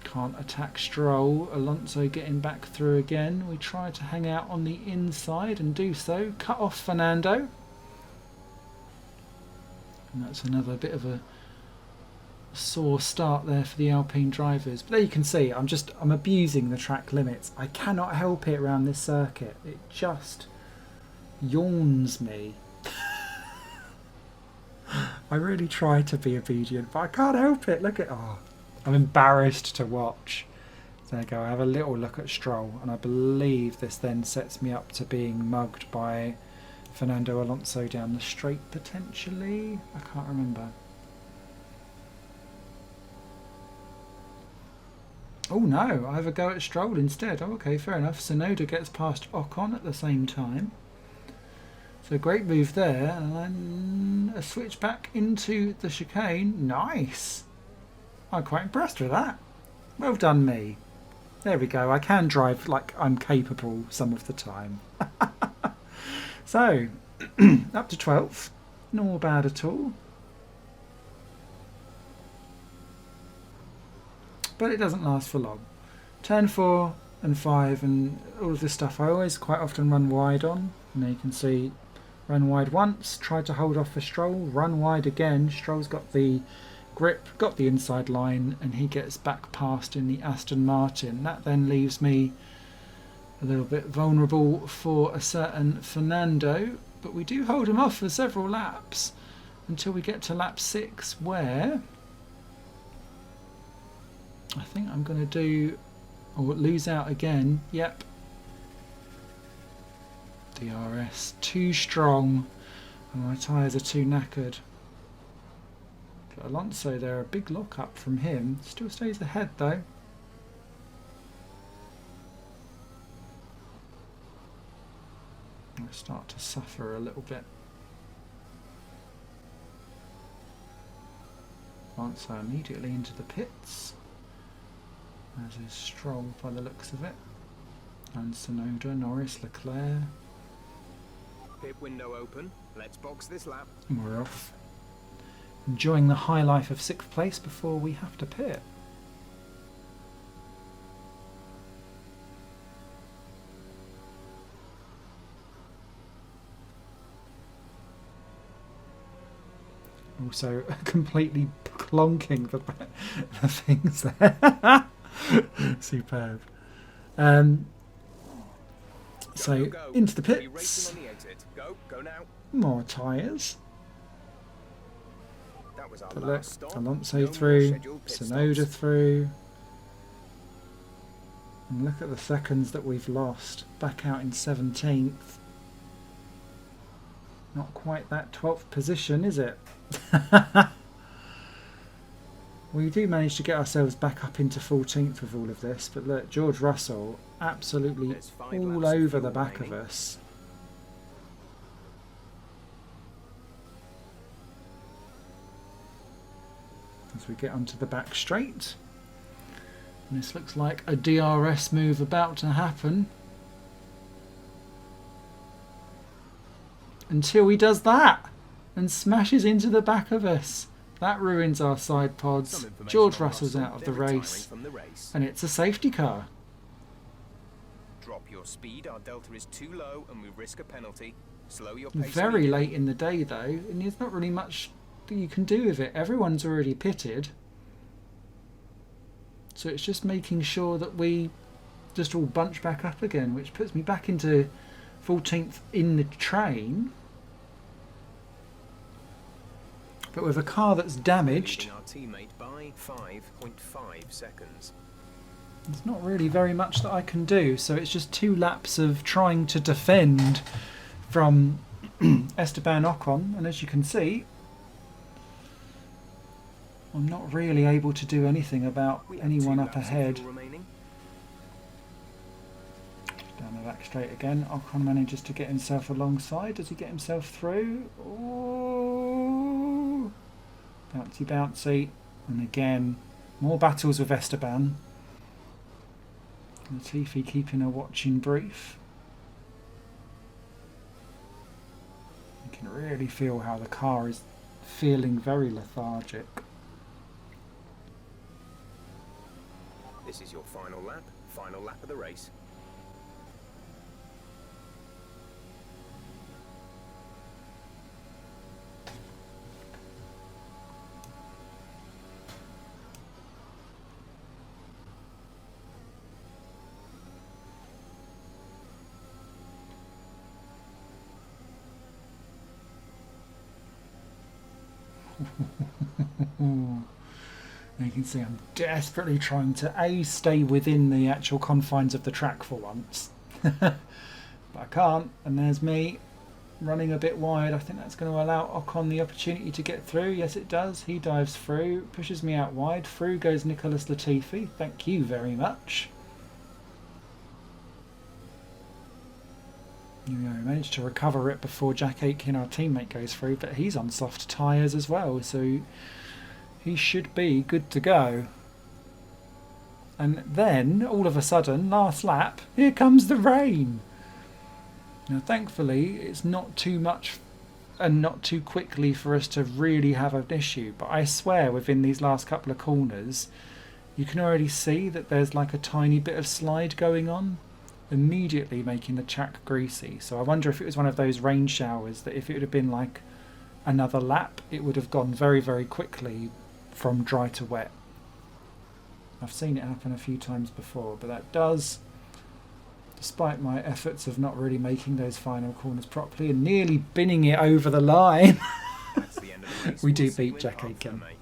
Can't attack Stroll. Alonso getting back through again. We try to hang out on the inside and do so. Cut off Fernando. And that's another bit of a sore start there for the Alpine drivers. But there you can see, I'm abusing the track limits. I cannot help it around this circuit. It just yawns me. I really try to be obedient, but I can't help it. Look at, oh, I'm embarrassed to watch. There you go, I have a little look at Stroll, and I believe this then sets me up to being mugged by Fernando Alonso down the straight potentially. I can't remember. Oh no, I have a go at Stroll instead. Oh, okay, fair enough. Tsunoda gets past Ocon at the same time. So great move there. And then a switch back into the chicane. Nice. I'm quite impressed with that. Well done me. There we go. I can drive like I'm capable some of the time. So, up to 12th. Not bad at all. But it doesn't last for long. Turn 4 and 5 and all of this stuff I always quite often run wide on. And there you can see, run wide once, tried to hold off for Stroll, run wide again. Stroll's got the grip, got the inside line, and he gets back past in the Aston Martin. That then leaves me a little bit vulnerable for a certain Fernando, but we do hold him off for several laps until we get to lap 6, where I think I'm going to do, or lose out again. Yep. DRS too strong and my tyres are too knackered. But Alonso there, a big lock up from him. Still stays ahead though. I start to suffer a little bit. Alonso immediately into the pits. As is Stroll by the looks of it. And Tsunoda, Norris, Leclerc. Pit window open. Let's box this lap. And we're off. Enjoying the high life of 6th place before we have to pit. Also completely clonking the things there. Superb. So Go. into the Be pits. racing on the exit. Go now. More tyres. That was our But look, last stop. Alonso No more through, scheduled pit Tsunoda stops. through. And look at the seconds that we've lost. Back out in 17th. Not quite that 12th position, is it? We do manage to get ourselves back up into 14th with all of this, but look, George Russell absolutely There's 5 all laps of over the fuel back of remaining. us. As we get onto the back straight. And this looks like a DRS move about to happen. Until he does that and smashes into the back of us. That ruins our side Some pods. information George on Russell's Russell. out of the They're retiring race. from the race. And it's a safety car. Drop your speed. Our delta is too low, and we risk a penalty. Slow your pace. Very immediately. late in the day though, and there's not really much that you can do with it. Everyone's already pitted. So it's just making sure that we just all bunch back up again, which puts me back into 14th in the train. But with a car that's damaged, Leading our teammate by 5.5 seconds. there's not really very much that I can do. So it's just 2 laps of trying to defend from Esteban Ocon. And as you can see, I'm not really able to do anything about We have anyone 2 up laps of ahead. fuel remaining. Down the back straight again. Ocon manages to get himself alongside. Does he get himself through? Oh, bouncy, bouncy. And again, more battles with Esteban. Latifi keeping a watching brief. You can really feel how the car is feeling very lethargic. This is your final lap of the race. You can see I'm desperately trying to stay within the actual confines of the track for once. But I can't, and there's me running a bit wide. I think that's going to allow Ocon the opportunity to get through. Yes, it does. He dives through, pushes me out wide. Through goes Nicholas Latifi. Thank you very much. You know, managed to recover it before Jack Aitken, our teammate, goes through, but he's on soft tyres as well, so he should be good to go. And then, all of a sudden, last lap, here comes the rain. Now, thankfully, it's not too much and not too quickly for us to really have an issue, but I swear within these last couple of corners, you can already see that there's like a tiny bit of slide going on, immediately making the track greasy. So I wonder if it was one of those rain showers that if it would have been like another lap, it would have gone very, very quickly from dry to wet. I've seen it happen a few times before, but that does, despite my efforts of not really making those final corners properly and nearly binning it over the line. That's the end of the race. We do We'll see beat you in Jack half Aitken. the May.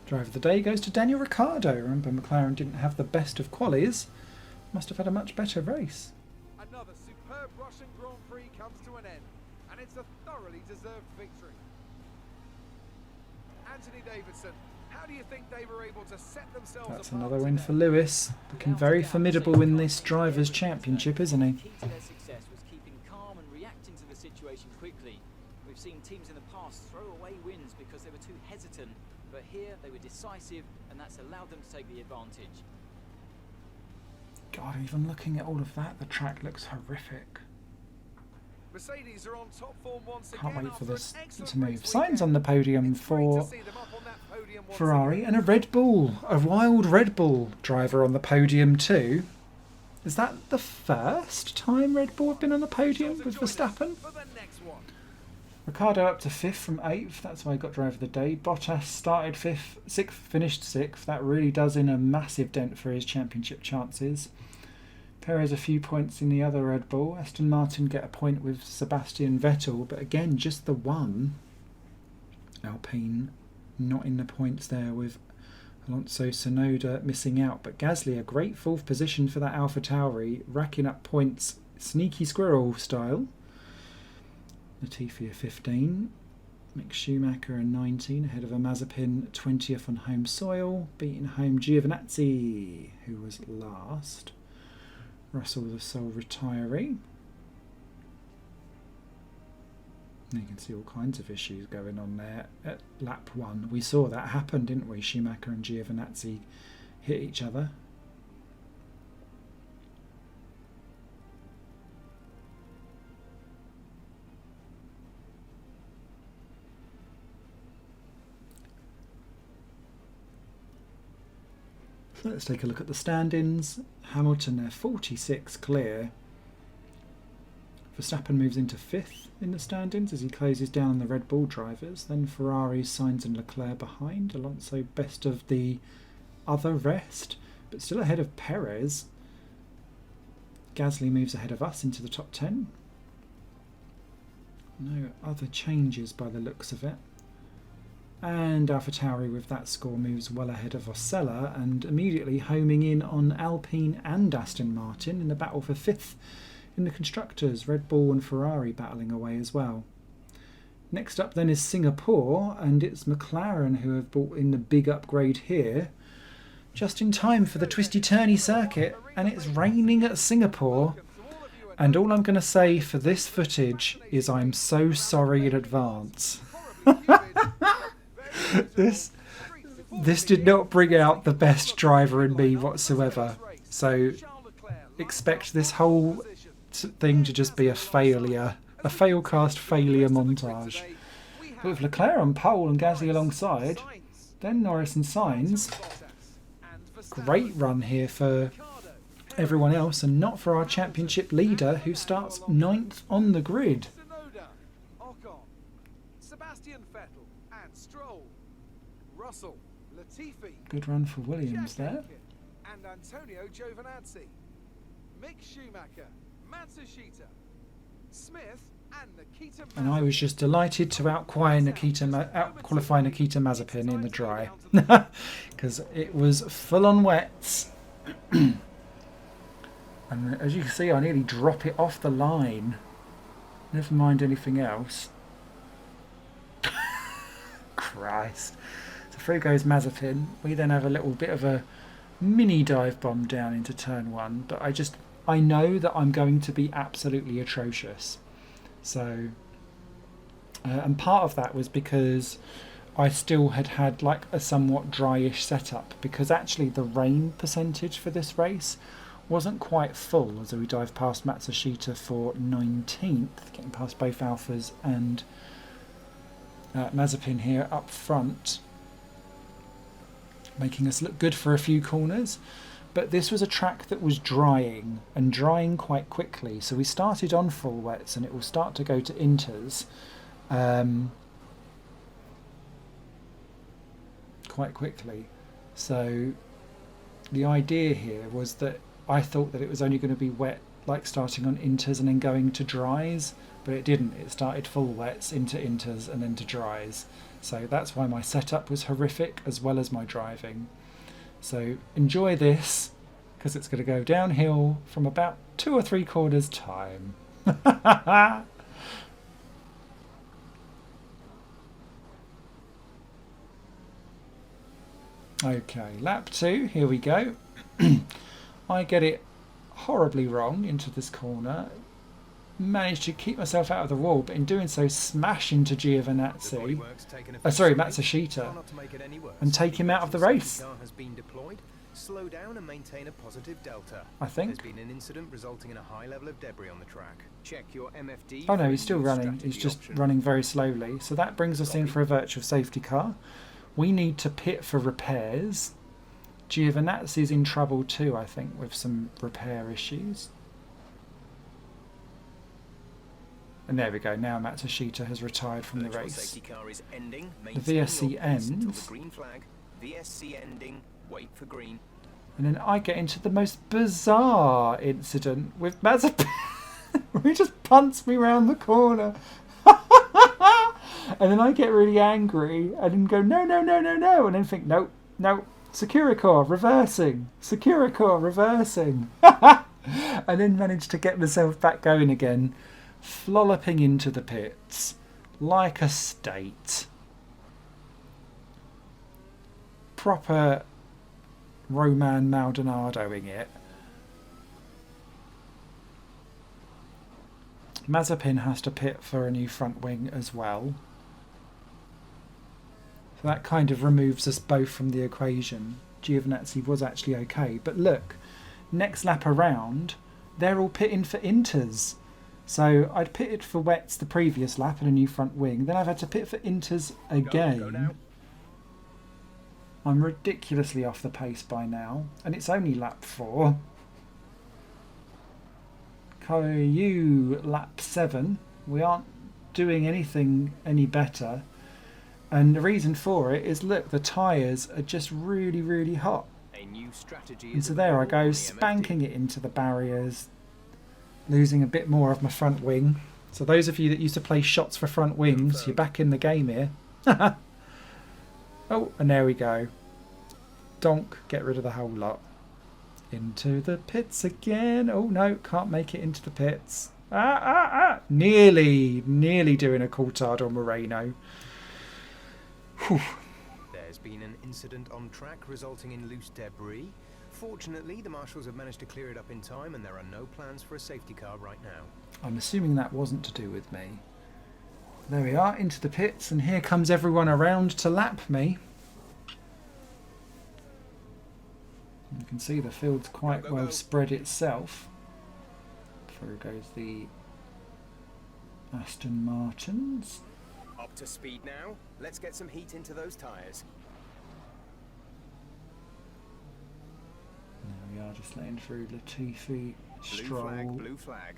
Driver of the day goes to Daniel Ricciardo. Remember, McLaren didn't have the best of qualies. Must have had a much better race. Another superb Russian Grand Prix comes to an end, and it's a thoroughly deserved victory. Anthony Davidson, how do you think they were able to set themselves That's apart another win today? for Lewis. Looking very formidable in this Drivers' Championship, isn't he? Key to their success was keeping calm and reacting to the situation quickly. We've seen teams in the past throw away wins because they were too hesitant, but here they were decisive, and that's allowed them to take the advantage. God, even looking at all of that, the track looks horrific. Mercedes are on top form once Can't again wait for after this an excellent to move. race Signs on weekend. the podium It's great to for see them up on that podium once Ferrari again. and a Red Bull, a wild Red Bull driver on the podium too. Is that the first time Red Bull have been on the podium Sure to with join us Verstappen? for the next one. Ricardo up to 5th from 8th, that's why he got driver of the day. Bottas started 5th, 6th, finished 6th. That really does in a massive dent for his championship chances. Perez a few points in the other Red Bull. Aston Martin get a point with Sebastian Vettel, but again, just the one. Alpine not in the points there with Alonso Tsunoda missing out, but Gasly a great 4th position for that AlphaTauri, racking up points sneaky squirrel style. Latifi a 15, Mick Schumacher a 19, ahead of a Mazepin 20th on home soil, beating home Giovinazzi, who was last. Russell the sole retiree. And you can see all kinds of issues going on there at lap 1. We saw that happen, didn't we? Schumacher and Giovinazzi hit each other. So let's take a look at the standings. Hamilton there, 46 clear. Verstappen moves into 5th in the standings as he closes down on the Red Bull drivers. Then Ferrari, Sainz and Leclerc behind. Alonso best of the other rest, but still ahead of Perez. Gasly moves ahead of us into the top 10. No other changes by the looks of it. And AlphaTauri with that score moves well ahead of Osella and immediately homing in on Alpine and Aston Martin in the battle for 5th in the Constructors. Red Bull and Ferrari battling away as well. Next up then is Singapore, and it's McLaren who have brought in the big upgrade here. Just in time for the twisty-turny circuit, and it's raining at Singapore. And all I'm going to say for this footage is I'm so sorry in advance. This did not bring out the best driver in me whatsoever. So expect this whole thing to just be a failure. A failcast failure montage. But with Leclerc on pole and Gasly alongside, then Norris and Sainz. Great run here for everyone else and not for our championship leader who starts 9th on the grid. Sebastian Vettel and Stroll, Russell, Latifi, Good run for Williams there. and Antonio Giovinazzi, Mick Schumacher, Matsushita, Smith, and Nikita. And I was just delighted to outqualify Nikita Mazepin in the dry because it was full on wets. And as you can see, I nearly drop it off the line. Never mind anything else. Christ. So through goes Mazepin. We then have a little bit of a mini dive bomb down into turn 1, but I know that I'm going to be absolutely atrocious. So and part of that was because I still had like a somewhat dryish setup, because actually the rain percentage for this race wasn't quite full as we dive past Matsushita for 19th, getting past both Alphas and Mazepin here up front, making us look good for a few corners. But this was a track that was drying, and drying quite quickly. So we started on full wets, and it will start to go to inters quite quickly. So the idea here was that I thought that it was only going to be wet, like starting on inters and then going to dries, but it didn't. It started full wets into inters and then to dries. So that's why my setup was horrific as well as my driving. So enjoy this, because it's going to go downhill from about 2 or 3 quarters time. Okay, lap 2, here we go. I get it horribly wrong into this corner. Managed to keep myself out of the wall, but in doing so smash into Giovinazzi, Matsushita, and take him out of the race. Slow down and maintain a positive delta. I think. There's been an incident resulting in a high level of debris on the track. Check your MFD. Oh no, he's still running. He's just running very slowly. So that brings us in for a virtual safety car. We need to pit for repairs. Giovinazzi's in trouble too, I think, with some repair issues. And there we go, now Matsushita has retired from the race. The VSC ends. VSC ending, wait for green. And then I get into the most bizarre incident with Mazepin. He just punts me round the corner. And then I get really angry and then go, no, no, no, no, no. And then think, no, no, Securicor, reversing. Securicor, reversing. And then manage to get myself back going again, flolloping into the pits like a state. Proper Roman Maldonadoing it. Mazepin has to pit for a new front wing as well. So that kind of removes us both from the equation. Giovinazzi was actually okay. But look, next lap around, they're all pitting for inters. So I'd pitted for wets the previous lap and a new front wing. Then I've had to pit for inters again. I'm ridiculously off the pace by now. And it's only lap 4. Caillou lap 7. We aren't doing anything any better. And the reason for it is, look, the tyres are just really, really hot. And so there I go, spanking it into the barriers, losing a bit more of my front wing. So those of you that used to play shots for front wings, you're back in the game here. Oh, and there we go. Donk, get rid of the whole lot. Into the pits again. Oh no, can't make it into the pits. Nearly doing a coulthard on Moreno. Whew. There's been an incident on track resulting in loose debris. Fortunately, the marshals have managed to clear it up in time and there are no plans for a safety car right now. I'm assuming that wasn't to do with me. There we are, into the pits, and here comes everyone around to lap me. You can see the field's quite well spread itself. Through goes the Aston Martins. Up to speed now. Let's get some heat into those tyres. There we are, just letting through Latifi, Stroll, Blue flag.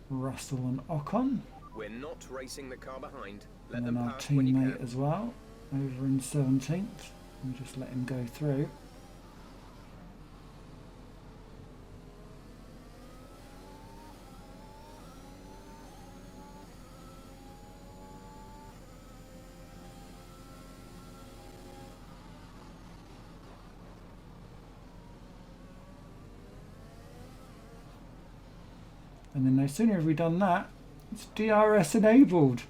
Russell and Ocon. We're not racing the car behind. Let And them then our pass when you teammate can. as well, over in 17th. And just let him go through. And then no sooner have we done that, it's DRS enabled.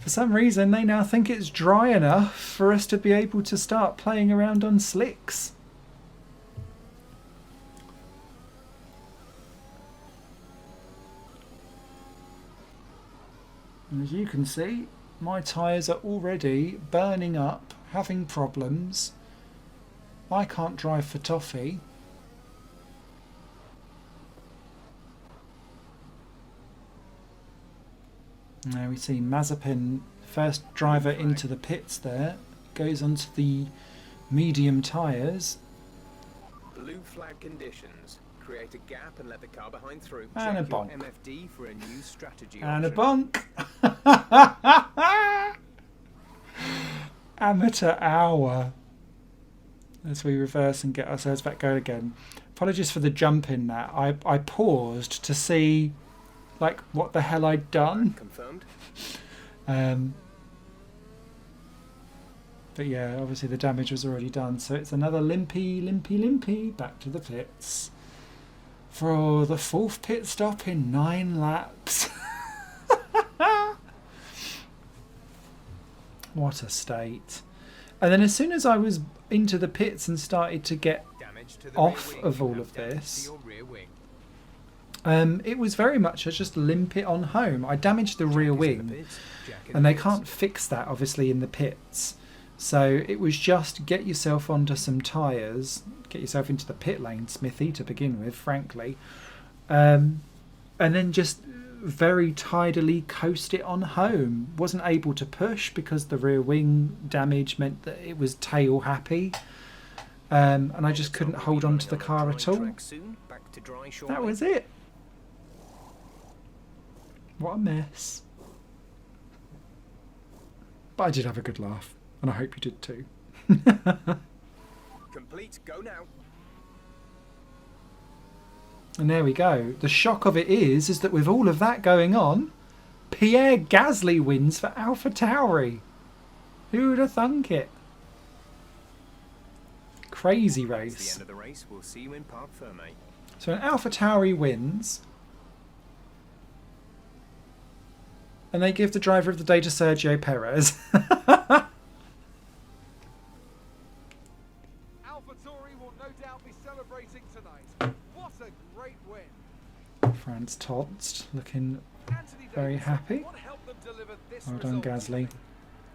For some reason they now think it's dry enough for us to be able to start playing around on slicks. And as you can see, my tyres are already burning up, having problems. I can't drive for toffee. Now we see Mazepin, first driver into the pits there, goes onto the medium tyres. Blue flag conditions. Create a gap and let the car behind through. And Check a your bonk. MFD for a new strategy And a option. bonk! Amateur hour. As we reverse and get ourselves back going again. Apologies for the jump in that. I paused to see like what the hell I'd done. Confirmed. But yeah, obviously the damage was already done. So it's another limpy back to the pits. For the 4th pit stop in 9 laps. What a state. And then as soon as I was into the pits and started to get Damage to the off rear wing. of You all have of damage to this, your rear wing. it was very much a just limp it on home. I damaged the rear Jack is in the wing, pits. Jack in and the they pits. can't fix that obviously in the pits. So it was just get yourself onto some tyres, get yourself into the pit lane, Smithy, to begin with, frankly, and then just very tidily coast it on home. Wasn't able to push because the rear wing damage meant that it was tail happy, and I just couldn't hold on to the car at all. That was it. What a mess. But I did have a good laugh, and I hope you did too. Complete. Go now. And there we go. The shock of it is that with all of that going on, Pierre Gasly wins for AlphaTauri. Who would have thunk it? Crazy That's the race. end of the race. We'll see you in Parc Ferme. So an AlphaTauri wins, and they give the driver of the day to Sergio Perez. AlphaTauri will no doubt be celebrating tonight. What a great win. Franz Tost looking Anthony very Davidson, happy. what helped them deliver this Well done, result? Gasly.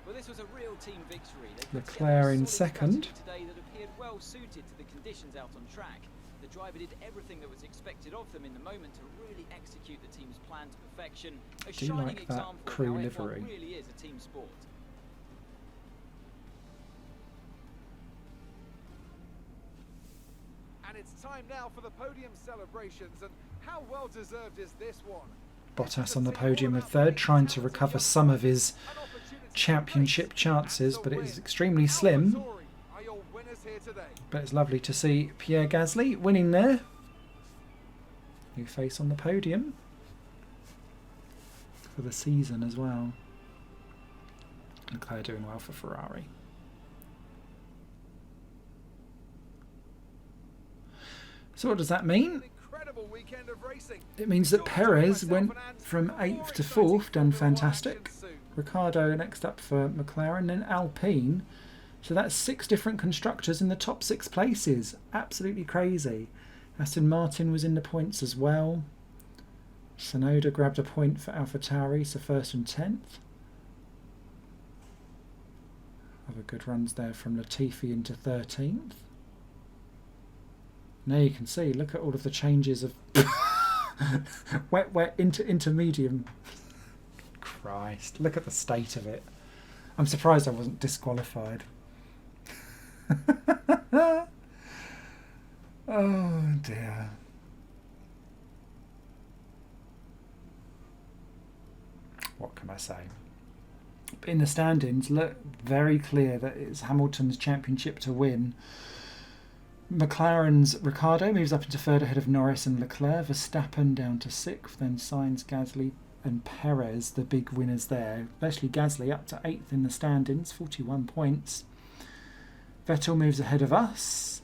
Well, this was a real team victory. They put Leclerc together a in solid second. strategy today that appeared well suited to the conditions out on track. The driver did everything that was expected of them in the moment to really execute the team's plan to perfection. A Do shining like that example of crew how F1 livery. really is a team sport. And it's time now for the podium celebrations, and how well deserved is this one? Bottas on the podium with third, trying to recover some of his An opportunity to championship race chances, and but to it is win. extremely slim. AlphaTauri are your winners here today. But it's lovely to see Pierre Gasly winning there. New face on the podium. for the season as well. Leclerc doing well for Ferrari. So what does that mean? Incredible weekend of racing. It means that Perez went from 8th to 4th, done fantastic. Ricciardo next up for McLaren, then Alpine. So that's 6 different constructors in the top 6 places. Absolutely crazy. Aston Martin was in the points as well. Tsunoda grabbed a point for AlphaTauri, so 1st and 10th. Other good runs there from Latifi into 13th. Now you can see, look at all of the changes of wet into medium. Christ, look at the state of it. I'm surprised I wasn't disqualified. Oh dear. What can I say? But in the standings, look, very clear that it's Hamilton's championship to win. McLaren's Ricciardo moves up into 3rd ahead of Norris and Leclerc. Verstappen down to 6th, then Sainz, Gasly and Perez, the big winners there. Especially Gasly up to 8th in the standings, 41 points. Vettel moves ahead of us.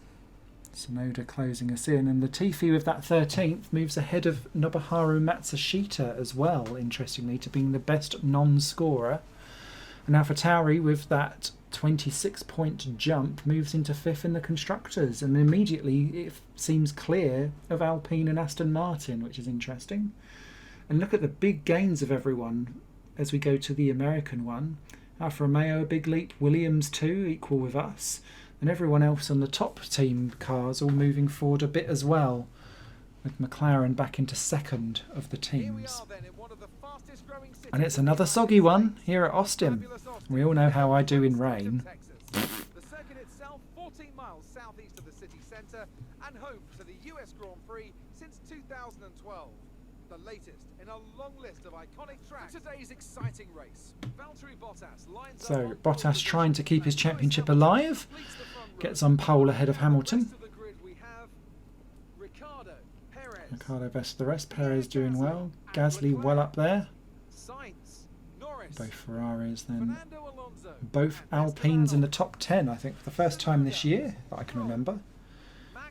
Tsunoda closing us in, and Latifi with that 13th moves ahead of Nobuharu Matsushita as well, interestingly, to being the best non-scorer. And AlphaTauri with that 26-point jump moves into 5th in the constructors, and immediately it seems clear of Alpine and Aston Martin, which is interesting. And look at the big gains of everyone as we go to the American one. Alfa Romeo a big leap, Williams too, equal with us, and everyone else on the top team cars all moving forward a bit as well, with McLaren back into 2nd of the teams. And it's another soggy one here at Austin. We all know how I do in rain. The circuit itself 14 miles southeast of the city centre and home to the US Grand Prix since 2012. The latest in a long list of iconic tracks. Today's exciting race. Valtteri Bottas lines up. So Bottas trying to keep his championship alive, gets on pole ahead of Hamilton. Ricciardo best of the rest. Perez doing well. Gasly well up there. Both Ferraris then. Both Alpines in the top 10, I think, for the first time this year that I can remember.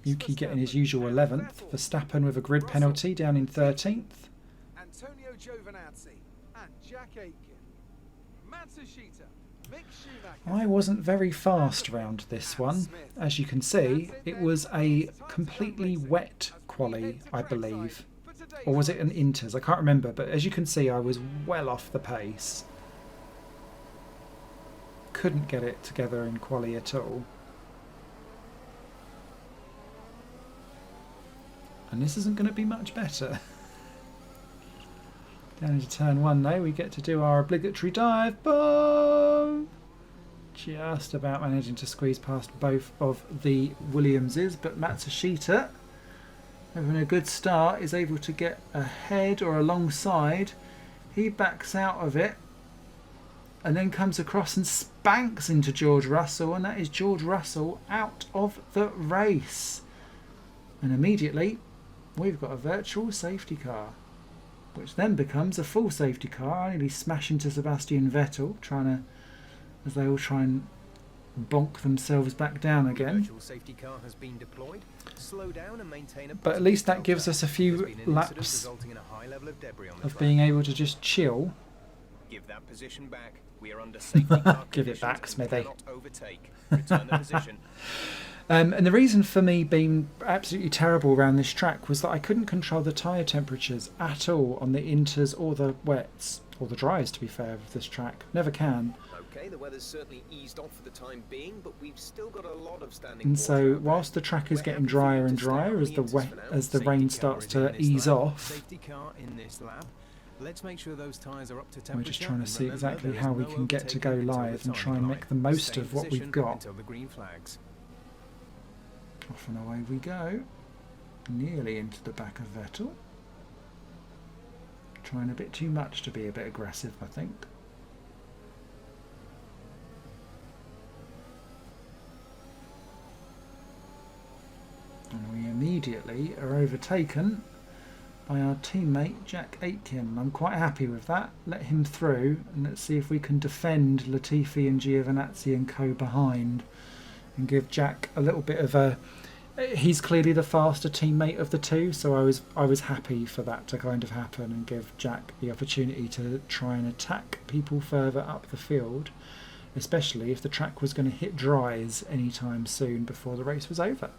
Yuki getting his usual 11th. Verstappen with a grid penalty down in 13th. Antonio Giovinazzi and Jack Aitken. Matsushita, Mick Schumacher. I wasn't very fast round this one. As you can see, it was a completely wet quali, I believe. Or was it an Inters? I can't remember, but as you can see, I was well off the pace. Couldn't get it together in quali at all. And this isn't going to be much better. Down into turn 1 now, we get to do our obligatory dive bomb. Just about managing to squeeze past both of the Williamses, but Matsushita, having a good start, is able to get ahead or alongside. He backs out of it and then comes across and spanks into George Russell, and that is George Russell out of the race. And immediately we've got a virtual safety car, which then becomes a full safety car. I nearly smash into Sebastian Vettel, as they all try and bonk themselves back down again. Virtual safety car has been deployed. Slow down and maintain a But at least that gives us a few laps of being able to just chill. Give that position back. We are under safety car Give it back, conditions and Smithy. cannot overtake. Return the position. And the reason for me being absolutely terrible around this track was that I couldn't control the tyre temperatures at all on the inters or the wets, or the dries to be fair, of this track. Never can. Okay, the weather's certainly eased off for the time being, but we've still got a lot of standing And water so out there. whilst the track is We're getting happy for you drier to and stay on drier the as the inters for now. as the Safety rain car starts is in to this ease lap. off, Safety car in this lap. Let's make sure those tyres are up to temperature. we're just trying to and see remember, exactly there is how we no can get to go overtaking until live the and try and timing make the line. most Stay in of what we've position got. until the green flags. Off and away we go. Nearly into the back of Vettel. Trying a bit too much to be a bit aggressive, I think. And we immediately are overtaken by our teammate Jack Aitken. I'm quite happy with that. Let him through and let's see if we can defend Latifi and Giovinazzi and co behind and give Jack a little bit of a... He's clearly the faster teammate of the two, so I was happy for that to kind of happen and give Jack the opportunity to try and attack people further up the field, especially if the track was going to hit dries anytime soon before the race was over.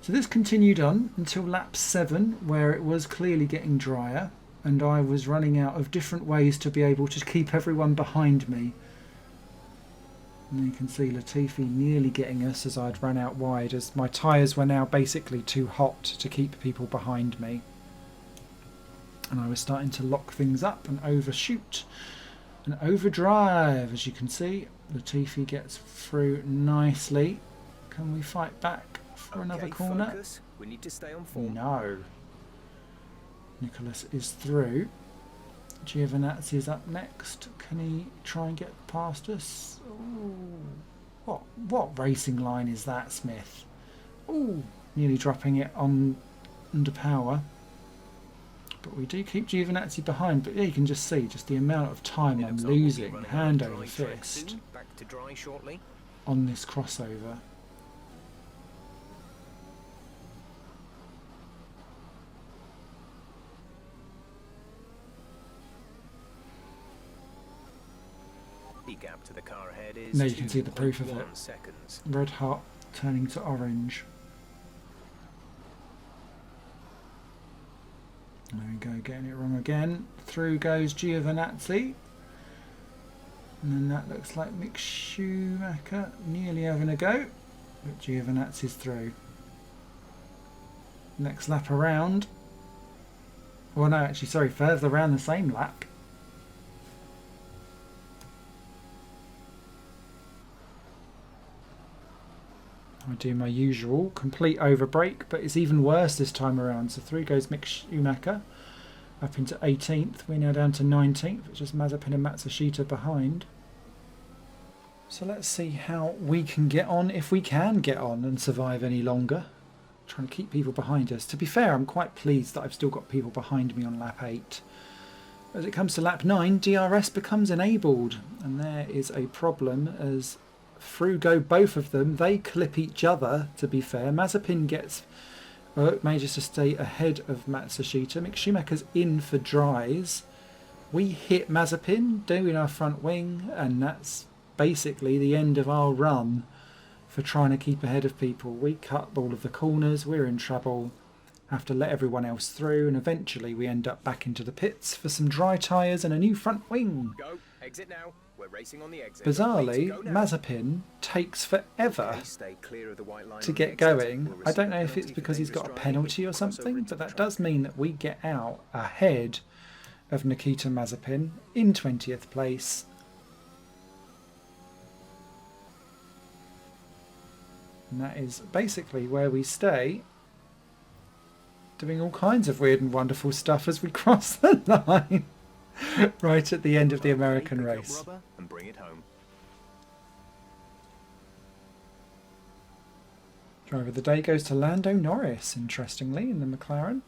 So this continued on until lap 7, where it was clearly getting drier and I was running out of different ways to be able to keep everyone behind me. And you can see Latifi nearly getting us as I'd run out wide, as my tyres were now basically too hot to keep people behind me. And I was starting to lock things up and overshoot and overdrive. As you can see, Latifi gets through nicely. Can we fight back for another corner? Focus. We need to stay on form. No. Nicholas is through. Giovinazzi is up next. Can he try and get past us? Ooh. What racing line is that, Smith? Ooh, nearly dropping it on under power. But we do keep Giovinazzi behind. But yeah, you can just see just the amount of time I'm losing hand over fist Back to dry shortly. on this crossover. The gap to the car ahead is Now you can see the proof of it. 2.1 seconds. Red hot turning to orange. There we go, getting it wrong again. Through goes Giovinazzi. And then that looks like Mick Schumacher nearly having a go. But Giovinazzi's through. Next lap around. Well no, actually sorry, further around the same lap. I do my usual complete overbreak, but it's even worse this time around. So through goes Mick Schumacher up into 18th. We're now down to 19th, which is Mazepin and Matsushita behind. So let's see how we can get on, if we can get on and survive any longer. Trying to keep people behind us. To be fair, I'm quite pleased that I've still got people behind me on lap 8. As it comes to lap 9, DRS becomes enabled, and there is a problem as through go both of them. They clip each other, to be fair. Mazepin manages to stay ahead of Matsushita. Mick Schumacher's in for dries. We hit Mazepin doing our front wing, and that's basically the end of our run for trying to keep ahead of people. We cut all of the corners, we're in trouble, have to let everyone else through, and eventually we end up back into the pits for some dry tyres and a new front wing. Go, exit now. We're racing on the exit. Bizarrely, Go now. Mazepin takes forever Okay, stay clear of the white line to on get the exit. going. We'll I don't receive know a if it's penalty for because he's got a dangerous penalty driving or if we cross something, over but into that the does track. mean that we get out ahead of Nikita Mazepin in 20th place. And that is basically where we stay, doing all kinds of weird and wonderful stuff as we cross the line right at the end of the American Pick up race. rubber and bring it home. Driver of the day goes to Lando Norris, interestingly, in the McLaren.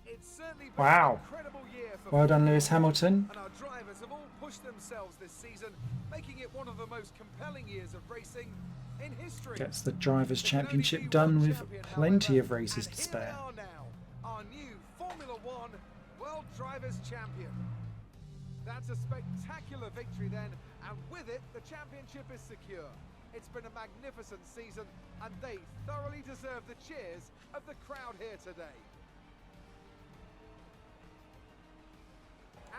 It's certainly been Wow. an incredible year for Well done, Formula Lewis One, Hamilton. and our drivers have all pushed themselves this season, making it one of the most compelling years of racing in history. Gets the Drivers' There can only Championship be done one with champion, plenty however, of races and to here spare. they are now, our new Formula One World Drivers' Champion. That's a spectacular victory then, and with it, the championship is secure. It's been a magnificent season, and they thoroughly deserve the cheers of the crowd here today.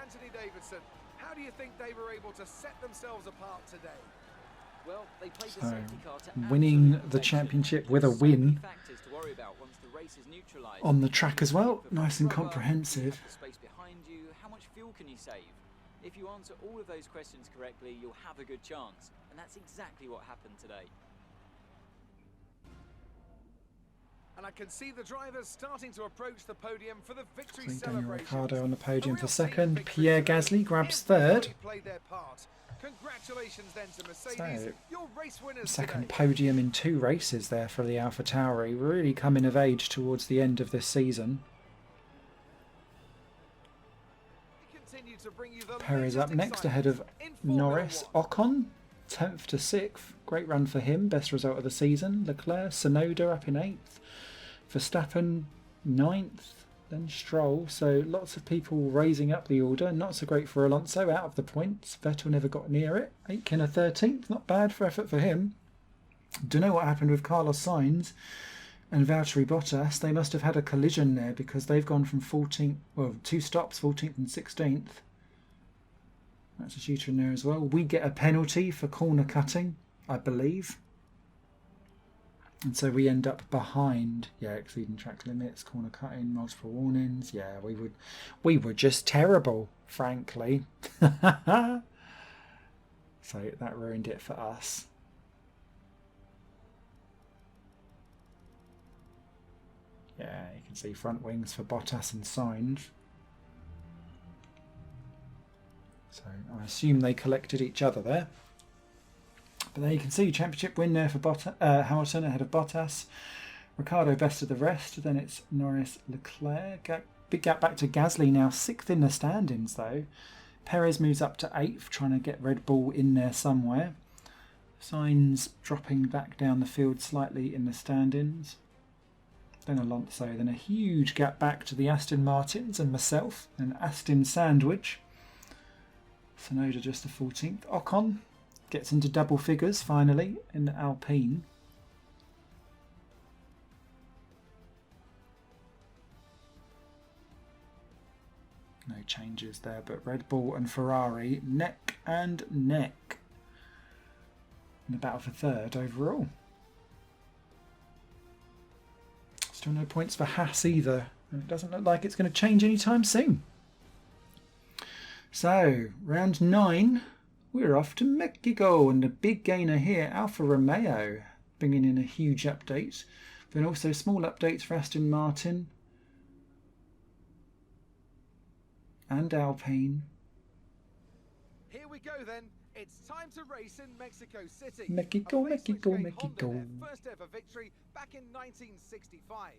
Anthony Davidson, how do you think they were able to set themselves apart today? Well, they played the So, safety car to winning absolute the perfection. championship There with a are so many win factors to worry about once the race is neutralised. on the track as well. The Nice and rubber, comprehensive. the space behind you, how much fuel can you save? If you answer all of those questions correctly, you'll have a good chance. And that's exactly what happened today. And I can see the drivers starting to approach the podium for the victory Daniel celebration. Ricciardo on the podium for second. Pierre Gasly grabs third. Played their part. Congratulations then to Mercedes, So, your race winners second today. podium in 2 races there for the AlphaTauri, really coming of age towards the end of this season. We continue to bring you the Perez up latest next ahead of excitement in Formula Norris. One. Ocon, 10th to 6th. Great run for him, best result of the season. Leclerc, Tsunoda up in 8th. Verstappen, 9th. Then Stroll. So lots of people raising up the order. Not so great for Alonso, out of the points. Vettel never got near it. Aitken a 13th. Not bad for effort for him. Don't know what happened with Carlos Sainz and Valtteri Bottas. They must have had a collision there because they've gone from 14th, well, 2 stops, 14th and 16th. That's a shooter in there as well. We get a penalty for corner cutting, I believe. And so we end up behind. Yeah, exceeding track limits, corner cutting, multiple warnings. Yeah, we were just terrible, frankly. So that ruined it for us. Yeah, you can see front wings for Bottas and Sainz. So I assume they collected each other there. But there you can see championship win there for Hamilton ahead of Bottas. Ricciardo best of the rest. Then it's Norris, Leclerc. Big gap back to Gasly now, 6th in the standings though. Perez moves up to 8th, trying to get Red Bull in there somewhere. Sainz dropping back down the field slightly in the standings. Then Alonso. Then a huge gap back to the Aston Martins and myself. An Aston sandwich. Tsunoda just the 14th. Ocon gets into double figures finally in the Alpine. No changes there, but Red Bull and Ferrari neck and neck in the battle for 3rd overall. Still no points for Haas either, and it doesn't look like it's going to change anytime soon. So, round 9, we're off to Mexico, and the big gainer here, Alfa Romeo, bringing in a huge update, but also small updates for Aston Martin and Alpine. Here we go then. It's time to race in Mexico City. Mexico, A race which Mexico, gave Mexico. Honda their first ever victory back in 1965.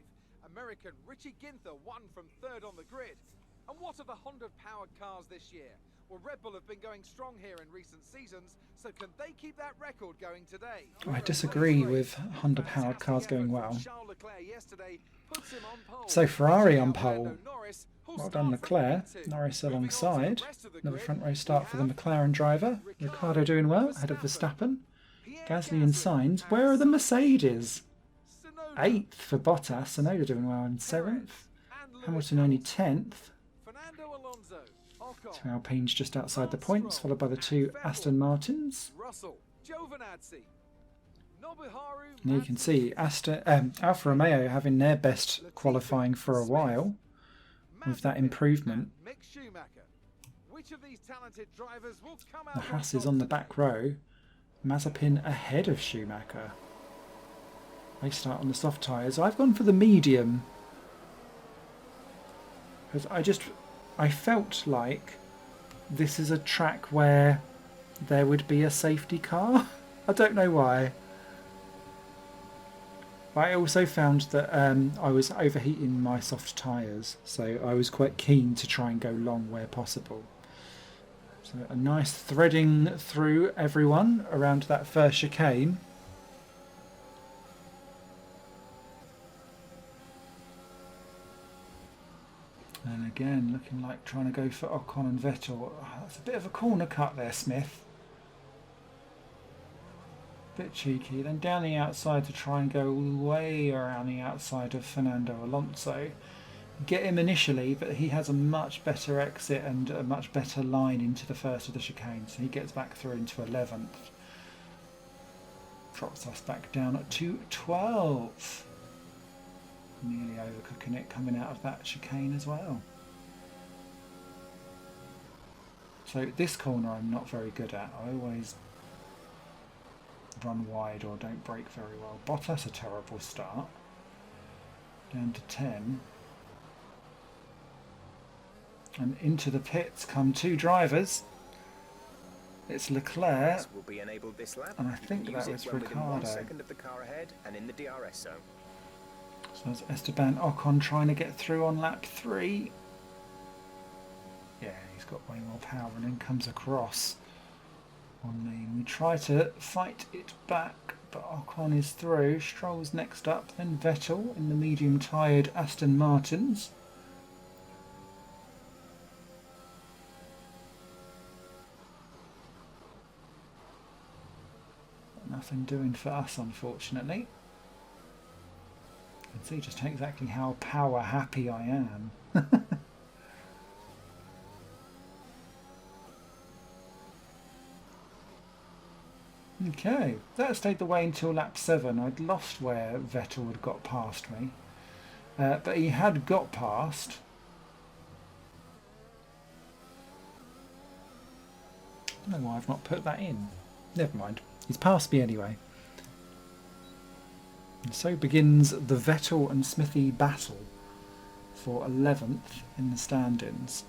American Richie Ginther won from 3rd on the grid. And what are the Honda-powered cars this year? Well, Red Bull have been going strong here in recent seasons, so can they keep that record going today? I disagree with Honda-powered cars going well. So Ferrari on pole. Well done Leclerc. Norris alongside. Another front row start for the McLaren driver. Ricciardo doing well, ahead of Verstappen. Gasly and Sainz. Where are the Mercedes? 8th for Bottas. Tsunoda doing well in 7th. Hamilton only 10th. Two Alpines just outside the points, followed by the 2 Aston Martins. And you can see Alfa Romeo having their best qualifying for a while with that improvement. The Haas is on the back row. Mazepin ahead of Schumacher. They start on the soft tyres. I've gone for the medium because I felt like this is a track where there would be a safety car. I don't know why. But I also found that I was overheating my soft tyres, so I was quite keen to try and go long where possible. So a nice threading through everyone around that first chicane. And again, looking like trying to go for Ocon and Vettel. Oh, that's a bit of a corner cut there, Smith. Bit cheeky. Then down the outside to try and go way around the outside of Fernando Alonso. Get him initially, but he has a much better exit and a much better line into the first of the chicane. So he gets back through into 11th. Drops us back down to 12th. Nearly overcooking it coming out of that chicane as well. So this corner I'm not very good at. I always run wide or don't brake very well. Bottas a terrible start. Down to 10. And into the pits come 2 drivers. It's Leclerc, Will be enabled this lap. and I think that was Within 1 Ricciardo. second of the car ahead and in the DRS zone. So it's Esteban Ocon trying to get through on lap 3. Yeah, he's got way more power and then comes across on me. We try to fight it back, but Ocon is through. Stroll's next up, then Vettel in the medium-tired Aston Martins. Nothing doing for us, unfortunately. You can see just exactly how power happy I am. Okay, that stayed the way until lap 7. I'd lost where Vettel had got past me, but he had got past. I don't know why I've not put that in. Never mind. He's past me anyway. And so begins the Vettel and Smithy battle for 11th in the standings.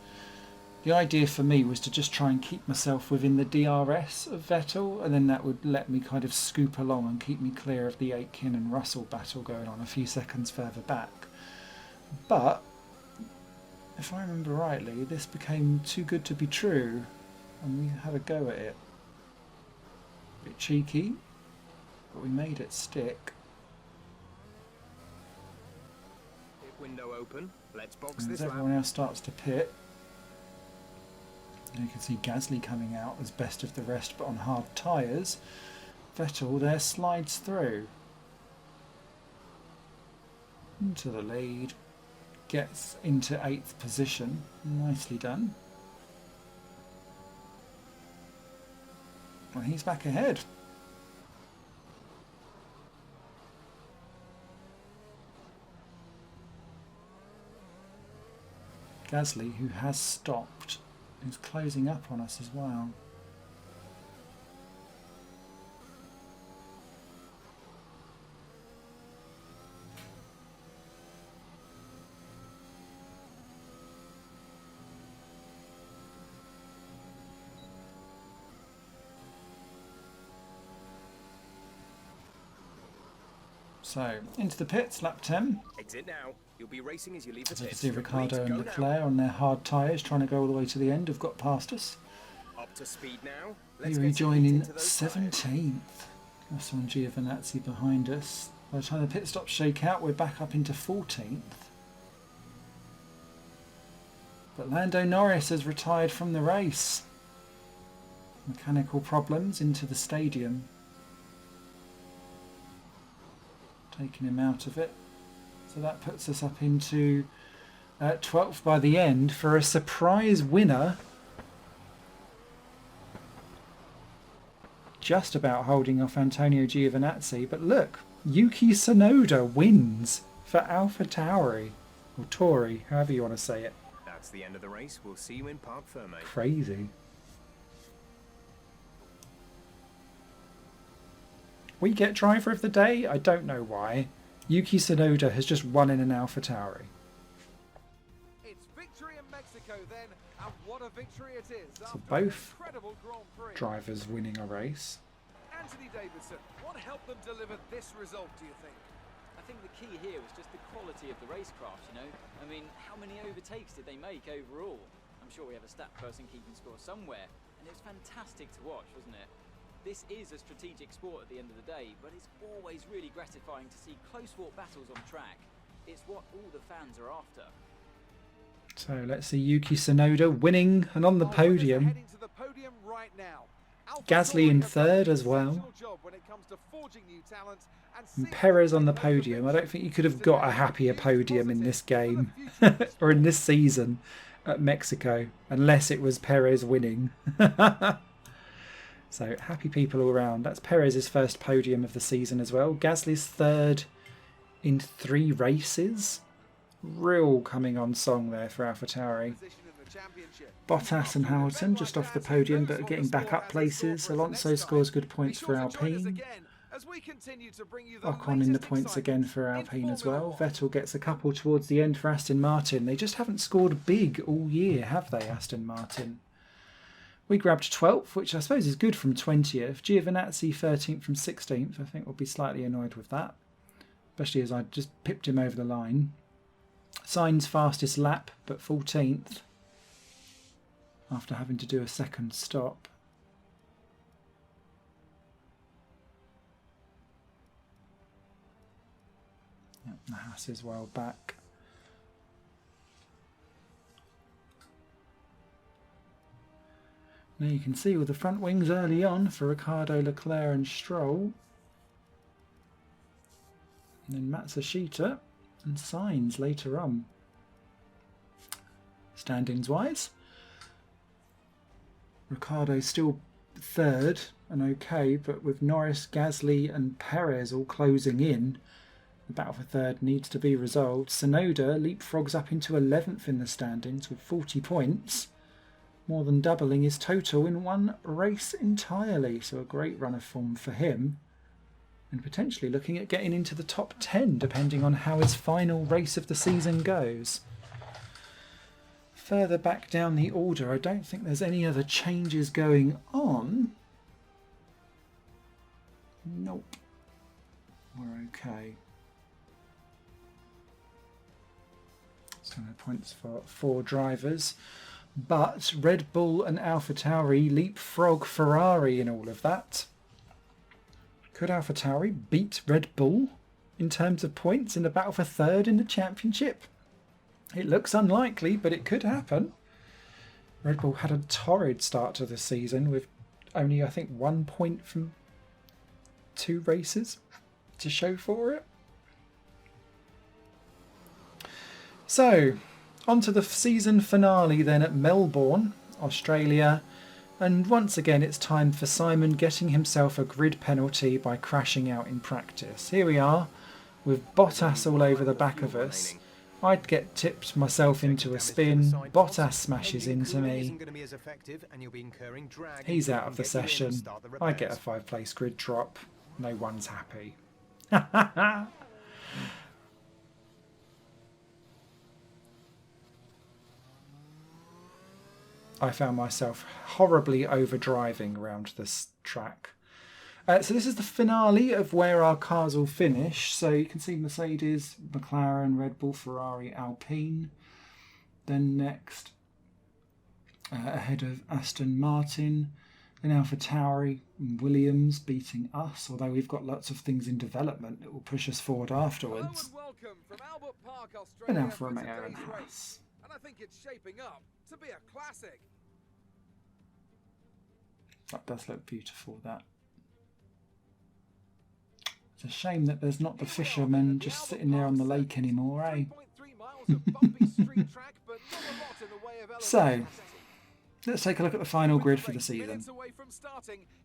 The idea for me was to just try and keep myself within the DRS of Vettel, and then that would let me kind of scoop along and keep me clear of the Aitken and Russell battle going on a few seconds further back. But, if I remember rightly, this became too good to be true, and we had a go at it. Bit cheeky, but we made it stick. Pit window open. Let's box And this as lap. everyone else starts to pit, and you can see Gasly coming out as best of the rest but on hard tyres. Vettel there slides through into the lead, gets into 8th position. Nicely done. Well, he's back ahead. Gasly, who has stopped, is closing up on us as well. So, into the pits, lap 10. Exit now. You'll be racing as you leave the As you can pits. see, You're Ricciardo green to and go Leclerc on their hard tyres, trying to go all the way to the end, have got past us. now. Up to speed now. We Let's rejoin get in into those tyres. 17th. Russell and Giovinazzi behind us. By the time the pit stops shake out, we're back up into 14th. But Lando Norris has retired from the race. Mechanical problems into the stadium, taking him out of it. So that puts us up into 12th by the end for a surprise winner. Just about holding off Antonio Giovinazzi, but look, Yuki Tsunoda wins for AlphaTauri, or Tori, however you want to say it. That's the end of the race. We'll see you in Parc Ferme. Crazy. We get driver of the day? I don't know why. Yuki Tsunoda has just won in an AlphaTauri. It's victory in Mexico then, and what a victory it is. So after an both incredible Grand Prix. drivers winning a race. Anthony Davidson, what helped them deliver this result, do you think? I think the key here was just the quality of the racecraft, you know? I mean, how many overtakes did they make overall? I'm sure we have a stat person keeping score somewhere, and it was fantastic to watch, wasn't it? This is a strategic sport at the end of the day, but it's always really gratifying to see close-fought battles on track. It's what all the fans are after. So let's see Yuki Tsunoda winning and on the Our winners are podium. heading to the podium right now. Gasly in AlphaTauri have done third an as well. exceptional job when it comes to forging new talent and And seeing Perez them on the take home podium. I don't think you could have victory got a today. happier Huge podium in this positive game for the future of the or in sport. this season at Mexico, unless it was Perez winning. So happy people all around. That's Perez's first podium of the season as well. Gasly's third in 3 races. Real coming on song there for AlphaTauri. Position in the championship. Bottas and Hamilton just off the podium but getting back up places. Alonso scores good points for Alpine. Ocon in the points again for Alpine as well. Vettel gets a couple towards the end for Aston Martin. They just haven't scored big all year, have they, Aston Martin? We grabbed 12th, which I suppose is good from 20th. Giovinazzi 13th from 16th. I think we'll be slightly annoyed with that, especially as I just pipped him over the line. Sainz fastest lap, but 14th after having to do a second stop. Yep, the Haas is well back. Now you can see with the front wings early on for Ricciardo, Leclerc and Stroll. And then Matsushita and Sainz later on. Standings wise, Ricciardo still third and okay, but with Norris, Gasly and Perez all closing in, the battle for third needs to be resolved. Tsunoda leapfrogs up into 11th in the standings with 40 points, more than doubling his total in one race entirely. So a great run of form for him, and potentially looking at getting into the top 10 depending on how his final race of the season goes. Further back down the order, I don't think there's any other changes going on. Nope. We're okay. So no points for 4 drivers. But Red Bull and AlphaTauri leapfrog Ferrari in all of that. Could AlphaTauri beat Red Bull in terms of points in the battle for third in the championship? It looks unlikely, but it could happen. Red Bull had a torrid start to the season with only, I think, 1 point from 2 races to show for it. So, on to the season finale then at Melbourne, Australia. And once again, it's time for Simon getting himself a grid penalty by crashing out in practice. Here we are, with Bottas all over the back of us. I'd get tipped myself into a spin. Bottas smashes into me. He's out of the session. I get a 5-place grid drop. No one's happy. I found myself horribly overdriving around this track. So this is the finale of where our cars will finish. So you can see Mercedes, McLaren, Red Bull, Ferrari, Alpine. Then next, ahead of Aston Martin. Then AlphaTauri and Williams beating us, although we've got lots of things in development that will push us forward afterwards. And Alfa Romeo and Haas. And I think it's shaping up to be a classic. That does look beautiful, that. It's a shame that there's not the fishermen just sitting there on the lake anymore, eh? So, let's take a look at the final grid for the season.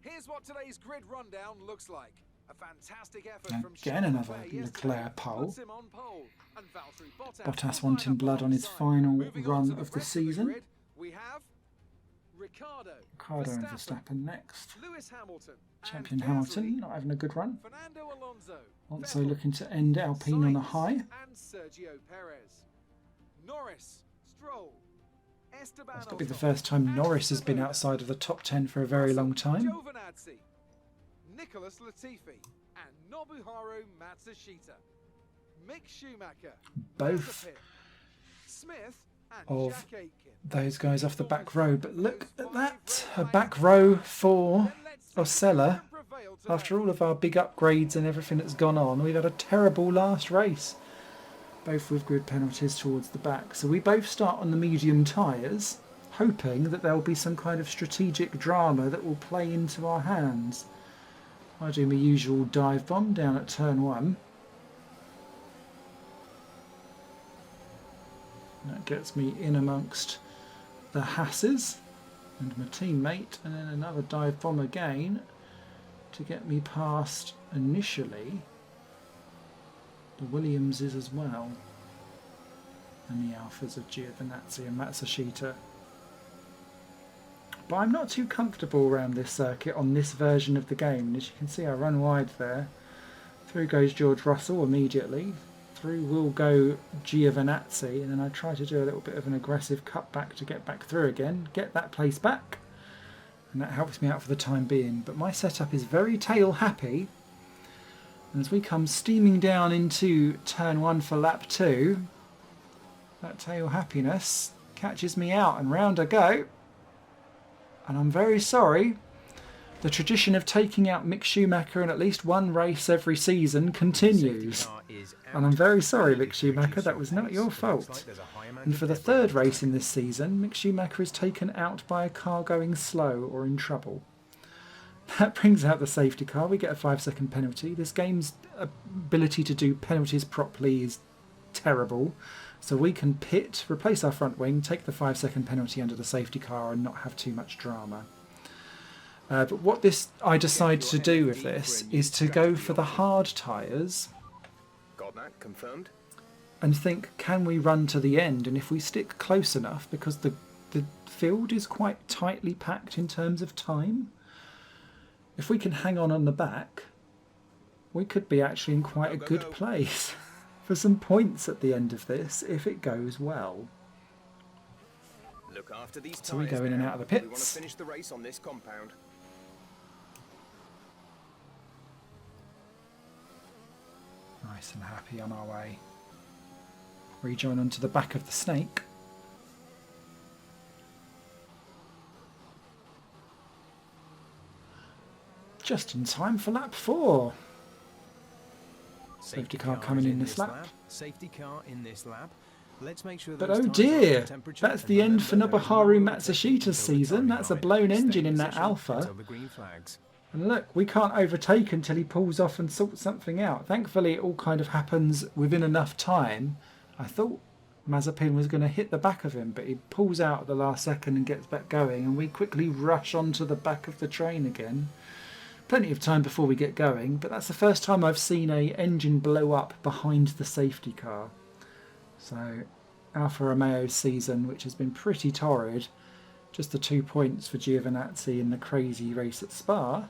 Here's what today's grid rundown looks like. A fantastic effort from again another Leclerc pole. Bottas wanting blood on his final run of the season. We have Ricciardo and Verstappen next. Lewis Hamilton, Champion Hamilton not having a good run. Fernando Alonso, Also looking to end Alpine on a high. and Sergio Perez. Norris, Stroll, Esteban It's got to be the first time Norris has been outside of the top 10 for a very long time. Giovinazzi, Nicholas Latifi, and Nobuharu Matsushita. Mick Schumacher, Both Smith, and of Jack Aitken. those guys off the back row. But look at that, a back row for Osella. After all of our big upgrades and everything that's gone on, we've had a terrible last race. Both with grid penalties towards the back. So we both start on the medium tyres, hoping that there will be some kind of strategic drama that will play into our hands. I do my usual dive bomb down at turn 1. That gets me in amongst the Hasses and my teammate, and then another dive bomb again to get me past initially the Williamses as well, and the Alphas of Giovinazzi and Matsushita. But I'm not too comfortable around this circuit on this version of the game, and as you can see I run wide there. Through goes George Russell immediately. Through will go Giovinazzi, and then I try to do a little bit of an aggressive cutback to get back through again, get that place back, and that helps me out for the time being. But my setup is very tail happy, and as we come steaming down into turn 1 for lap 2, that tail happiness catches me out, and round I go. And I'm very sorry, the tradition of taking out Mick Schumacher in at least one race every season continues. And I'm very sorry, Mick Schumacher, that was not your fault. And for the 3rd race in this season, Mick Schumacher is taken out by a car going slow or in trouble. That brings out the safety car. We get a 5-second penalty. This game's ability to do penalties properly is terrible. So we can pit, replace our front wing, take the 5-second penalty under the safety car and not have too much drama. But what I decide to do with this is to go for the hard tyres. Got that confirmed? And think, can we run to the end? And if we stick close enough, because the field is quite tightly packed in terms of time, if we can hang on the back, we could be actually in quite a good place for some points at the end of this if it goes well. Look after these So we go in and out of the We want to pits. finish the race on this compound. Nice and happy on our way. Rejoin onto the back of the snake. Just in time for lap 4. Safety car coming in this lap. Safety car in this lap. Let's make sure But those oh tyres are dear, up to temperature that's and the end for remember, Nobuharu there is no Matsushita's until the season. timing That's a line. blown Stay engine in that position Alpha. until the green flags. And look, we can't overtake until he pulls off and sorts something out. Thankfully, it all kind of happens within enough time. I thought Mazepin was going to hit the back of him, but he pulls out at the last second and gets back going, and we quickly rush onto the back of the train again. Plenty of time before we get going, but that's the first time I've seen a engine blow up behind the safety car. So Alfa Romeo's season, which has been pretty torrid, just the 2 points for Giovinazzi in the crazy race at Spa.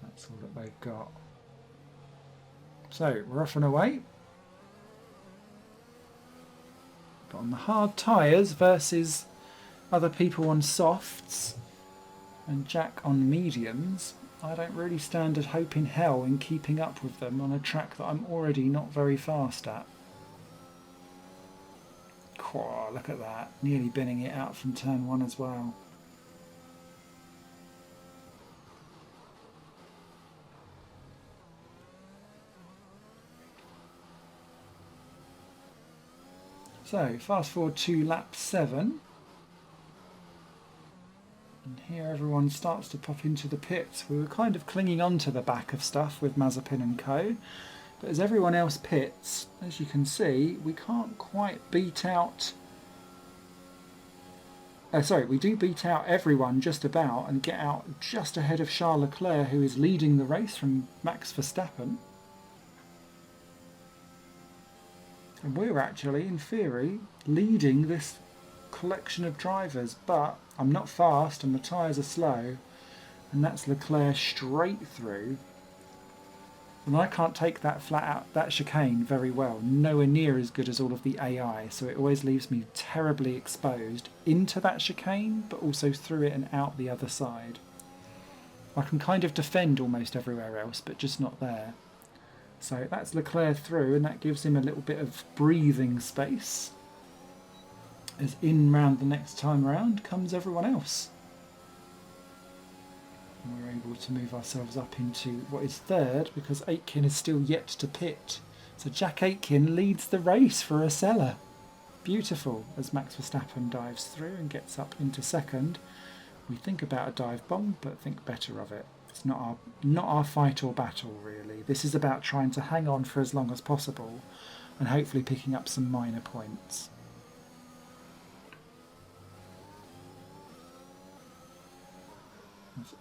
That's all that they've got. So we're off and away. But on the hard tyres versus other people on softs and Jack on mediums, I don't really stand a hope in hell in keeping up with them on a track that I'm already not very fast at. Oh, look at that, nearly binning it out from turn 1 as well. So, fast forward to lap 7. And here everyone starts to pop into the pits. We were kind of clinging on to the back of stuff with Mazepin and co. But as everyone else pits, as you can see, we can't quite beat out... we do beat out everyone just about and get out just ahead of Charles Leclerc, who is leading the race from Max Verstappen. And we're actually, in theory, leading this collection of drivers, but I'm not fast and the tyres are slow, and that's Leclerc straight through. And I can't take that flat out, that chicane very well, nowhere near as good as all of the AI, so it always leaves me terribly exposed into that chicane, but also through it and out the other side. I can kind of defend almost everywhere else, but just not there. So that's Leclerc through, and that gives him a little bit of breathing space. As in round the next time round comes everyone else. And we're able to move ourselves up into what is 3rd, because Aitken is still yet to pit. So Jack Aitken leads the race for Osella. Beautiful, as Max Verstappen dives through and gets up into 2nd. We think about a dive bomb, but think better of it. It's not our fight or battle, really. This is about trying to hang on for as long as possible and hopefully picking up some minor points.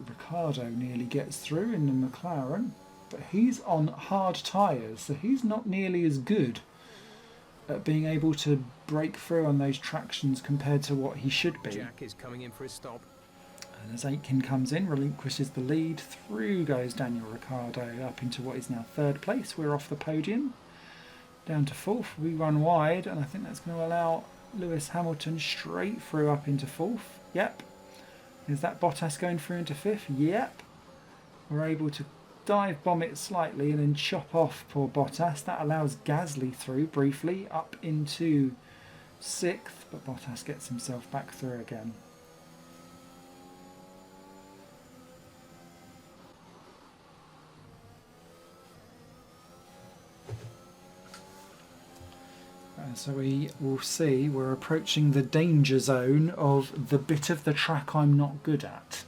Ricciardo nearly gets through in the McLaren, but he's on hard tyres, so he's not nearly as good at being able to break through on those tractions compared to what he should be. Jack is coming in for a stop. And as Aitken comes in, relinquishes the lead, through goes Daniel Ricciardo up into what is now 3rd place. We're off the podium, down to 4th. We run wide, and I think that's going to allow Lewis Hamilton straight through up into 4th. Yep. Is that Bottas going through into 5th? Yep. We're able to dive bomb it slightly and then chop off poor Bottas. That allows Gasly through briefly up into 6th, but Bottas gets himself back through again. So we will see we're approaching the danger zone of the bit of the track I'm not good at.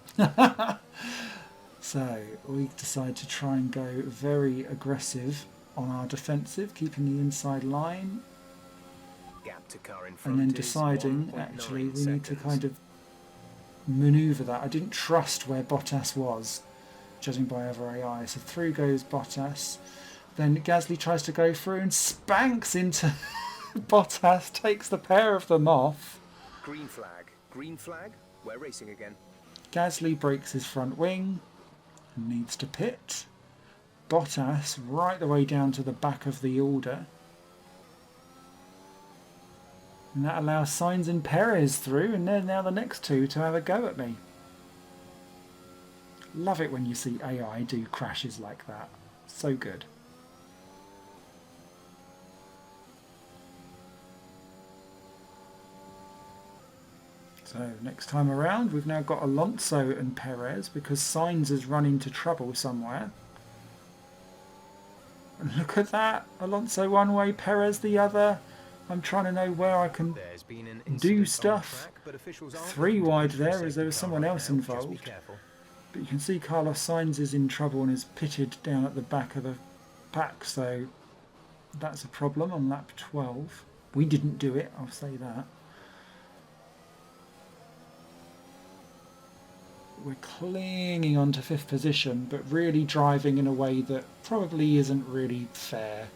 So we decide to try and go very aggressive on our defensive, keeping the inside line, Gap to car in front and then is deciding 1.9 actually we need to seconds. kind of manoeuvre that. I didn't trust where Bottas was, judging by LBRY. So through goes Bottas. Then Gasly tries to go through and spanks into Bottas, takes the pair of them off. Green flag. Green flag. We're racing again. Gasly breaks his front wing and needs to pit. Bottas right the way down to the back of the order. And that allows Sainz and Perez through, and they're now the next two to have a go at me. Love it when you see AI do crashes like that. So good. So next time around we've now got Alonso and Perez because Sainz has run into trouble somewhere. And look at that. Alonso one way, Perez the other. I'm trying to know where I can There's been an do incident on stuff. track, but officials aren't 3 looking to wide push for a there as safety there was car someone right else now. Just be involved. careful. But you can see Carlos Sainz is in trouble and is pitted down at the back of the pack, so that's a problem on lap 12. We didn't do it, I'll say that. We're clinging on to 5th position, but really driving in a way that probably isn't really fair.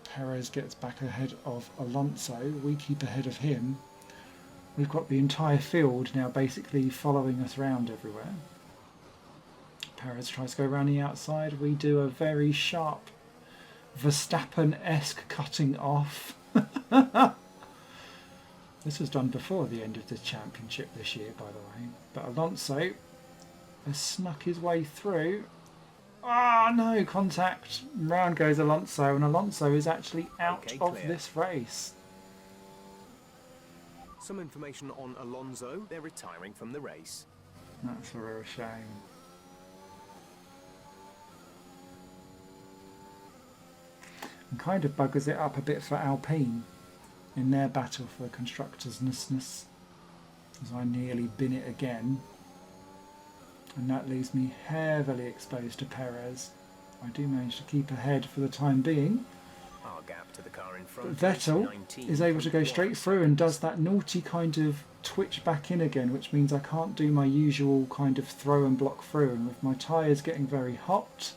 Perez gets back ahead of Alonso, we keep ahead of him. We've got the entire field now basically following us around everywhere. Perez tries to go around the outside, we do a very sharp Verstappen-esque cutting off. This was done before the end of the championship this year, by the way. But Alonso has snuck his way through. Ah, no, contact. Round goes Alonso, and Alonso is actually out Okay, of clear. this race. Some information on Alonso. They're retiring from the race. That's a real shame. And kind of buggers it up a bit for Alpine in their battle for the constructors'ness, as I nearly bin it again. And that leaves me heavily exposed to Perez. I do manage to keep ahead for the time being. Our gap to the car in But front Vettel is able to go 19.1 straight through and does that naughty kind of twitch back in again, which means I can't do my usual kind of throw and block through. And with my tyres getting very hot,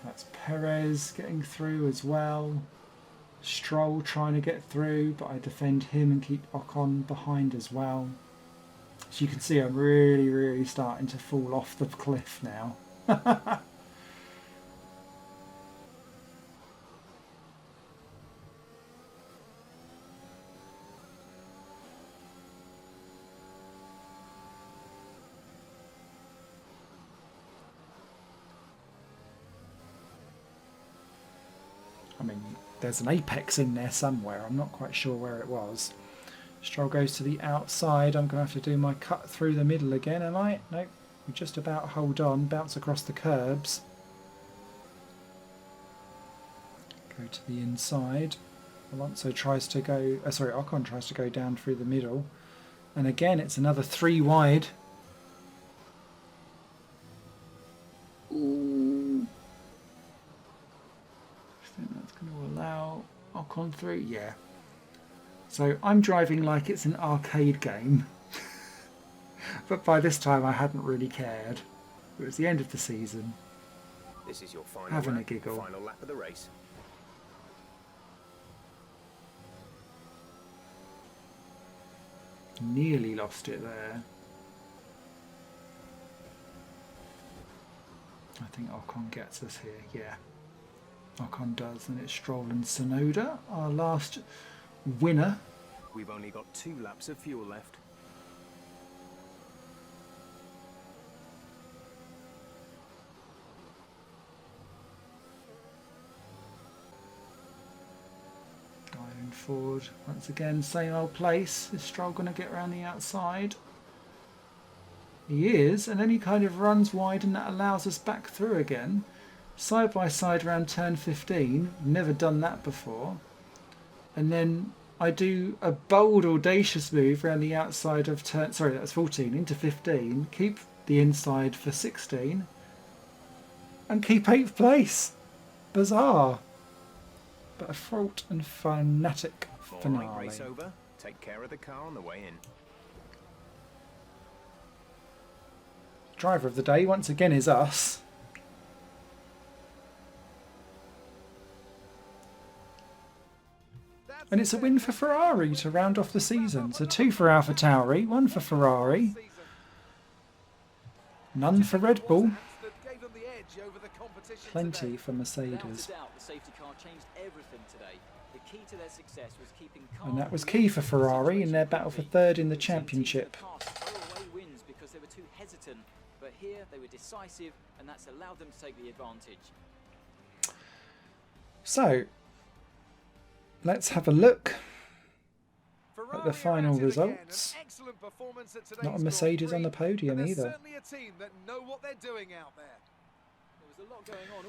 that's Perez getting through as well. Stroll trying to get through, but I defend him and keep Ocon behind as well. So you can see I'm really starting to fall off the cliff now. I mean, there's an apex in there somewhere. I'm not quite sure where it was. Stroll goes to the outside. I'm going to have to do my cut through the middle again, am I? Nope. We just about hold on, bounce across the curbs. Go to the inside. Alonso tries to go... Ocon tries to go down through the middle. And again, it's another 3 wide. Ooh. I think that's going to allow Ocon through. Yeah. So I'm driving like it's an arcade game. But by this time I hadn't really cared. It was the end of the season. This is your final Having a lap, giggle. final lap of the race. Nearly lost it there. I think Ocon gets us here, yeah. Ocon does, and it's Stroll and Tsunoda, our last winner. We've only got 2 laps of fuel left. Diving forward once again, same old place. Is Stroll going to get around the outside? He is, and then he kind of runs wide, and that allows us back through again. Side by side around turn 15. Never done that before. And then I do a bold, audacious move around the outside of turn... Sorry, that's 14, into 15. Keep the inside for 16. And keep 8th place. Bizarre. But a fraught and fanatic finale. Race over. Take care of the car on the way in. Driver of the day once again is us. And it's a win for Ferrari to round off the season. So 2 for AlphaTauri, 1 for Ferrari, none for Red Bull, plenty for Mercedes. And that was key for Ferrari in their battle for 3rd in the championship. But here they were decisive, and that's allowed them to take the advantage. So, let's have a look at the final results. Not a Mercedes on the podium either.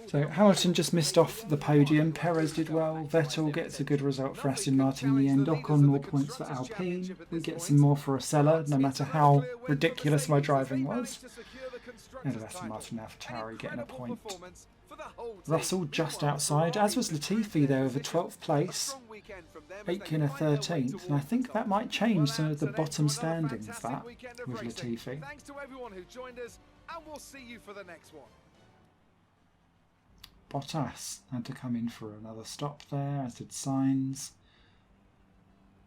So Hamilton just missed off the podium. Perez did well. Vettel gets a good result for Aston Martin in the end. Ocon more points for Alpine. We get some more for Osella, no matter how ridiculous my driving was. And Aston Martin and AlphaTauri getting a point. Russell just outside, as was Latifi there with a 12th place. Aitken a 13th, and I think that might change some of the bottom standings, that, with Latifi. Thanks to everyone who joined us, and we'll see you for the next one. Bottas had to come in for another stop there, as did Sainz,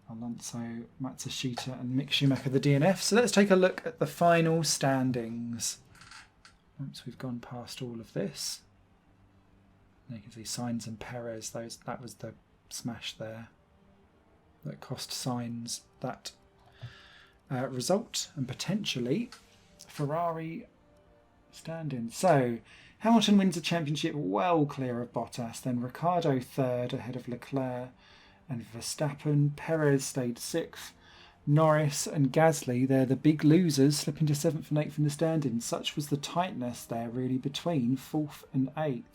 Alonso, Matsushita and Mick Schumacher, the DNF. So let's take a look at the final standings. Once we've gone past all of this. You can see Sainz and Perez, that was the smash there that cost Sainz that result, and potentially Ferrari stand-in. So Hamilton wins the championship well clear of Bottas, then Ricciardo 3rd ahead of Leclerc and Verstappen. Perez stayed 6th. Norris and Gasly, they're the big losers, slipping to 7th and 8th in the stand-in. Such was the tightness there really between 4th and 8th.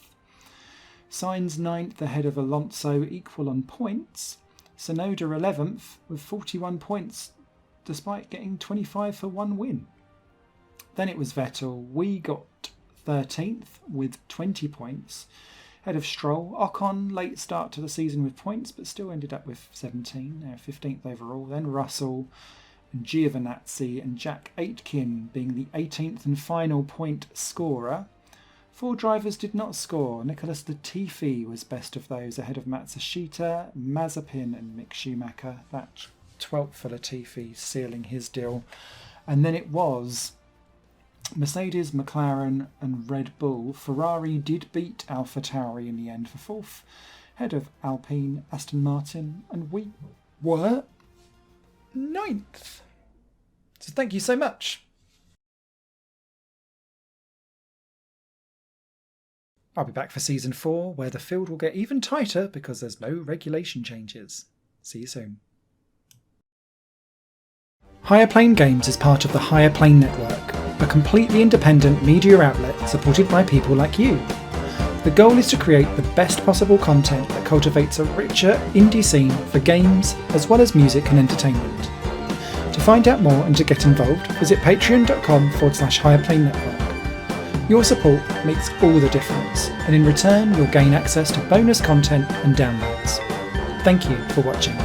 Sainz 9th ahead of Alonso, equal on points. Tsunoda 11th with 41 points despite getting 25 for 1 win. Then it was Vettel. We got 13th with 20 points. Ahead of Stroll. Ocon, late start to the season with points, but still ended up with 17, 15th overall. Then Russell and Giovinazzi and Jack Aitken being the 18th and final point scorer. 4 drivers did not score. Nicholas Latifi was best of those, ahead of Matsushita, Mazepin and Mick Schumacher. That 12th for Latifi, sealing his deal. And then it was Mercedes, McLaren and Red Bull. Ferrari did beat AlphaTauri in the end for 4th, ahead of Alpine, Aston Martin, and we were 9th. So thank you so much. I'll be back for Season 4, where the field will get even tighter because there's no regulation changes. See you soon. Higher Plane Games is part of the Higher Plane Network, a completely independent media outlet supported by people like you. The goal is to create the best possible content that cultivates a richer indie scene for games as well as music and entertainment. To find out more and to get involved, visit patreon.com/higherplane-network. Your support makes all the difference, and in return you'll gain access to bonus content and downloads. Thank you for watching.